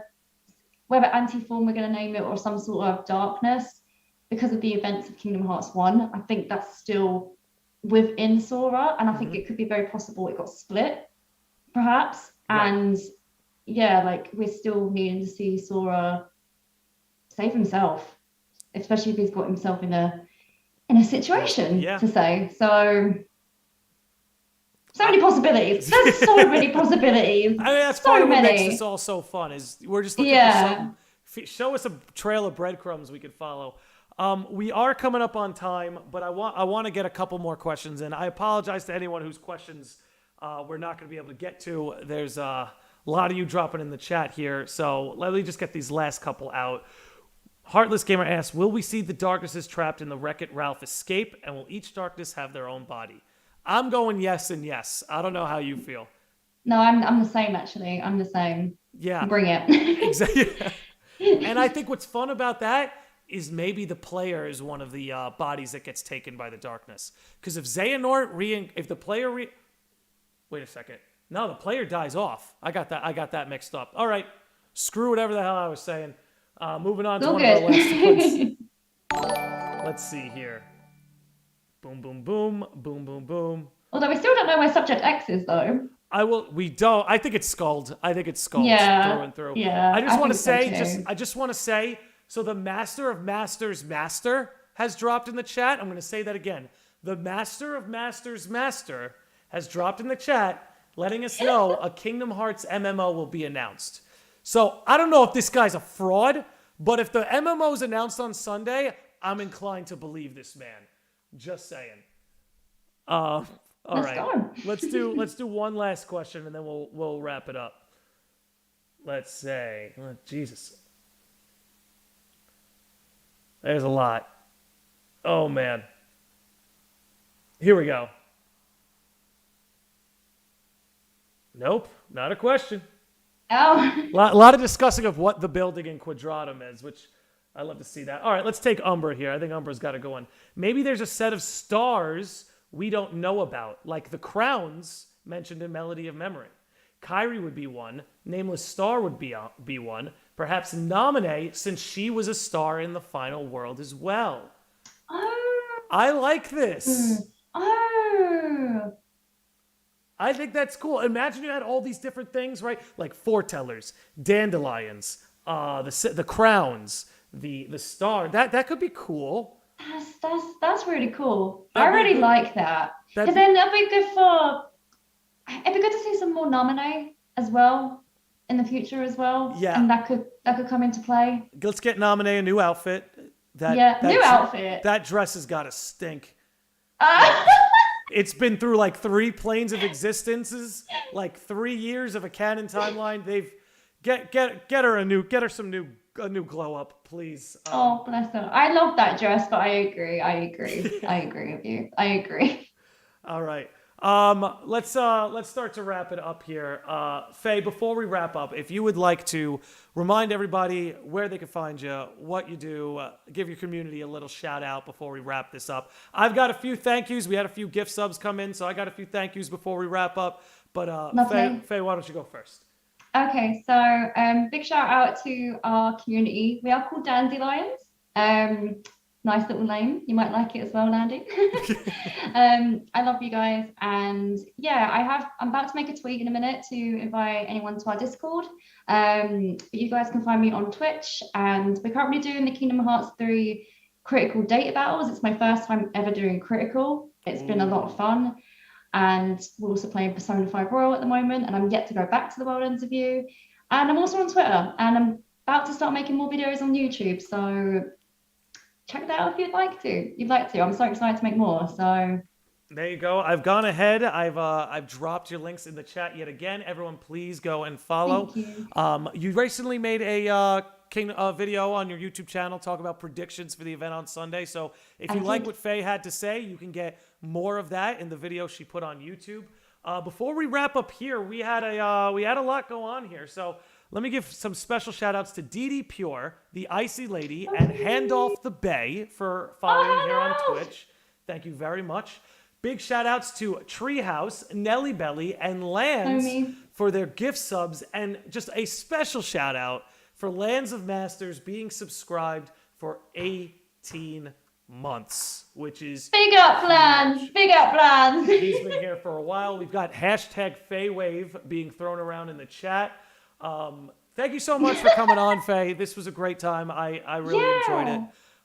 B: whether anti-form we're going to name it or some sort of darkness because of the events of Kingdom Hearts 1. I think that's still within Sora, and I think it could be very possible it got split, perhaps. Right. And like we're still needing to see Sora save himself, especially if he's got himself in a situation to say. So many possibilities. There's so many possibilities.
A: I mean, that's part of what makes this all so fun. Is we're just looking for something. Show us a trail of breadcrumbs we could follow. We are coming up on time, but I want to get a couple more questions in. I apologize to anyone whose questions we're not going to be able to get to. There's a lot of you dropping in the chat here, so let me just get these last couple out. Heartless Gamer asks, will we see the darknesses trapped in the Wreck-It Ralph escape, and will each darkness have their own body? I'm going yes and yes. I don't know how you feel.
B: No, I'm the same, actually. I'm the same.
A: Yeah.
B: Bring it.
A: Exactly. And I think what's fun about that is maybe the player is one of the bodies that gets taken by the darkness. Because if Xehanort wait a second. No, the player dies off. I got that mixed up. All right. Screw whatever the hell I was saying. Moving on to one of our last ones. Let's see here. Boom, boom, boom. Boom, boom, boom.
B: Although we still don't know where Subject X is, though.
A: We don't. I think it's Scald. Through and through.
B: Yeah.
A: I just want to say, so the Master of Masters Master has dropped in the chat. I'm going to say that again. The Master of Masters Master has dropped in the chat, letting us know a Kingdom Hearts MMO will be announced. So I don't know if this guy's a fraud, but if the MMO is announced on Sunday, I'm inclined to believe this man. Just saying. All right. Let's do one last question and then we'll wrap it up. Let's say, Jesus. There's a lot. Oh man. Here we go. Nope, not a question.
B: Oh.
A: Lot of discussing of what the building in Quadratum is, which I love to see that. All right, let's take Umbra here. I think Umbra's got to go in. Maybe there's a set of stars we don't know about, like the crowns mentioned in Melody of Memory. Kyrie would be one. Nameless Star would be one. Perhaps Nominee, since she was a star in the final world as well.
B: Oh.
A: I like this.
B: Oh.
A: I think that's cool. Imagine you had all these different things, right? Like foretellers, dandelions, the crowns, the star. That could be cool.
B: That's really cool.
A: That'd
B: I
A: be
B: really
A: good.
B: like that.
A: That'd
B: Because
A: be-
B: then it'd be good to see some more nominee as well in the future as well.
A: Yeah.
B: And that could come into play.
A: Let's get Nominee a new outfit.
B: New outfit.
A: That dress has got to stink.
B: Uh,
A: It's been through like 3 planes of existences, like 3 years of a canon timeline. They've get her a new glow up, please.
B: oh, bless her. I love that dress, but I agree. I agree with you. I agree.
A: All right. Let's start to wrap it up here. Faye, before we wrap up, if you would like to remind everybody where they can find you, what you do, give your community a little shout out before we wrap this up. I've got a few thank yous. We had a few gift subs come in, so I got a few thank yous before we wrap up. But
B: Lovely.
A: Faye, why don't you go first?
B: Okay, so big shout out to our community. We are called Dandelions. Nice little name. You might like it as well, Landy. I love you guys, and yeah, I'm about to make a tweet in a minute to invite anyone to our Discord. But you guys can find me on Twitch, and we're currently doing the Kingdom Hearts 3 critical data battles. It's my first time ever doing critical. It's been a lot of fun. And we're also playing Persona 5 Royal at the moment, and I'm yet to go back to the World Interview. And I'm also on Twitter, and I'm about to start making more videos on YouTube. So check that out if you'd like to. I'm so excited to make more. So
A: there you go. I've gone ahead. I've dropped your links in the chat yet again. Everyone, please go and follow.
B: thank you.
A: You recently made a video on your YouTube channel talk about predictions for the event on Sunday. So if you like what Faye had to say, you can get more of that in the video she put on YouTube. Before we wrap up here, we had a lot go on here. So let me give some special shout outs to Dee Pure, the Icy Lady, and Handolph the Bay for following here on Twitch. Thank you very much. Big shout outs to Treehouse, Nelly Belly, and Lands for their gift subs, and just a special shout out for Lands of Masters being subscribed for 18 months, which is
B: big up plans.
A: He's been here for a while. We've got hashtag FaeWave being thrown around in the chat. Thank you so much for coming on, Faye. This was a great time. I really enjoyed it.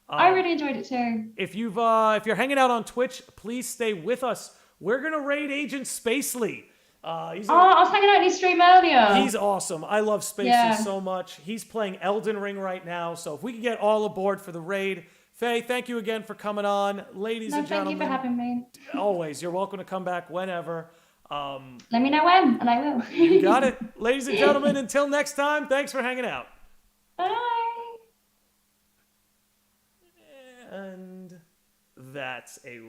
B: I really enjoyed it too.
A: If you're hanging out on Twitch, please stay with us. We're gonna raid Agent Spacely.
B: I was hanging out in his stream earlier.
A: He's awesome. I love Spacely so much. He's playing Elden Ring right now. So if we can get all aboard for the raid, Faye, thank you again for coming on, ladies and gentlemen.
B: Thank you for having me.
A: Always, you're welcome to come back whenever.
B: Let me know when, and I will.
A: You got it, ladies and gentlemen. Until next time, thanks for hanging out.
B: Bye.
A: And that's a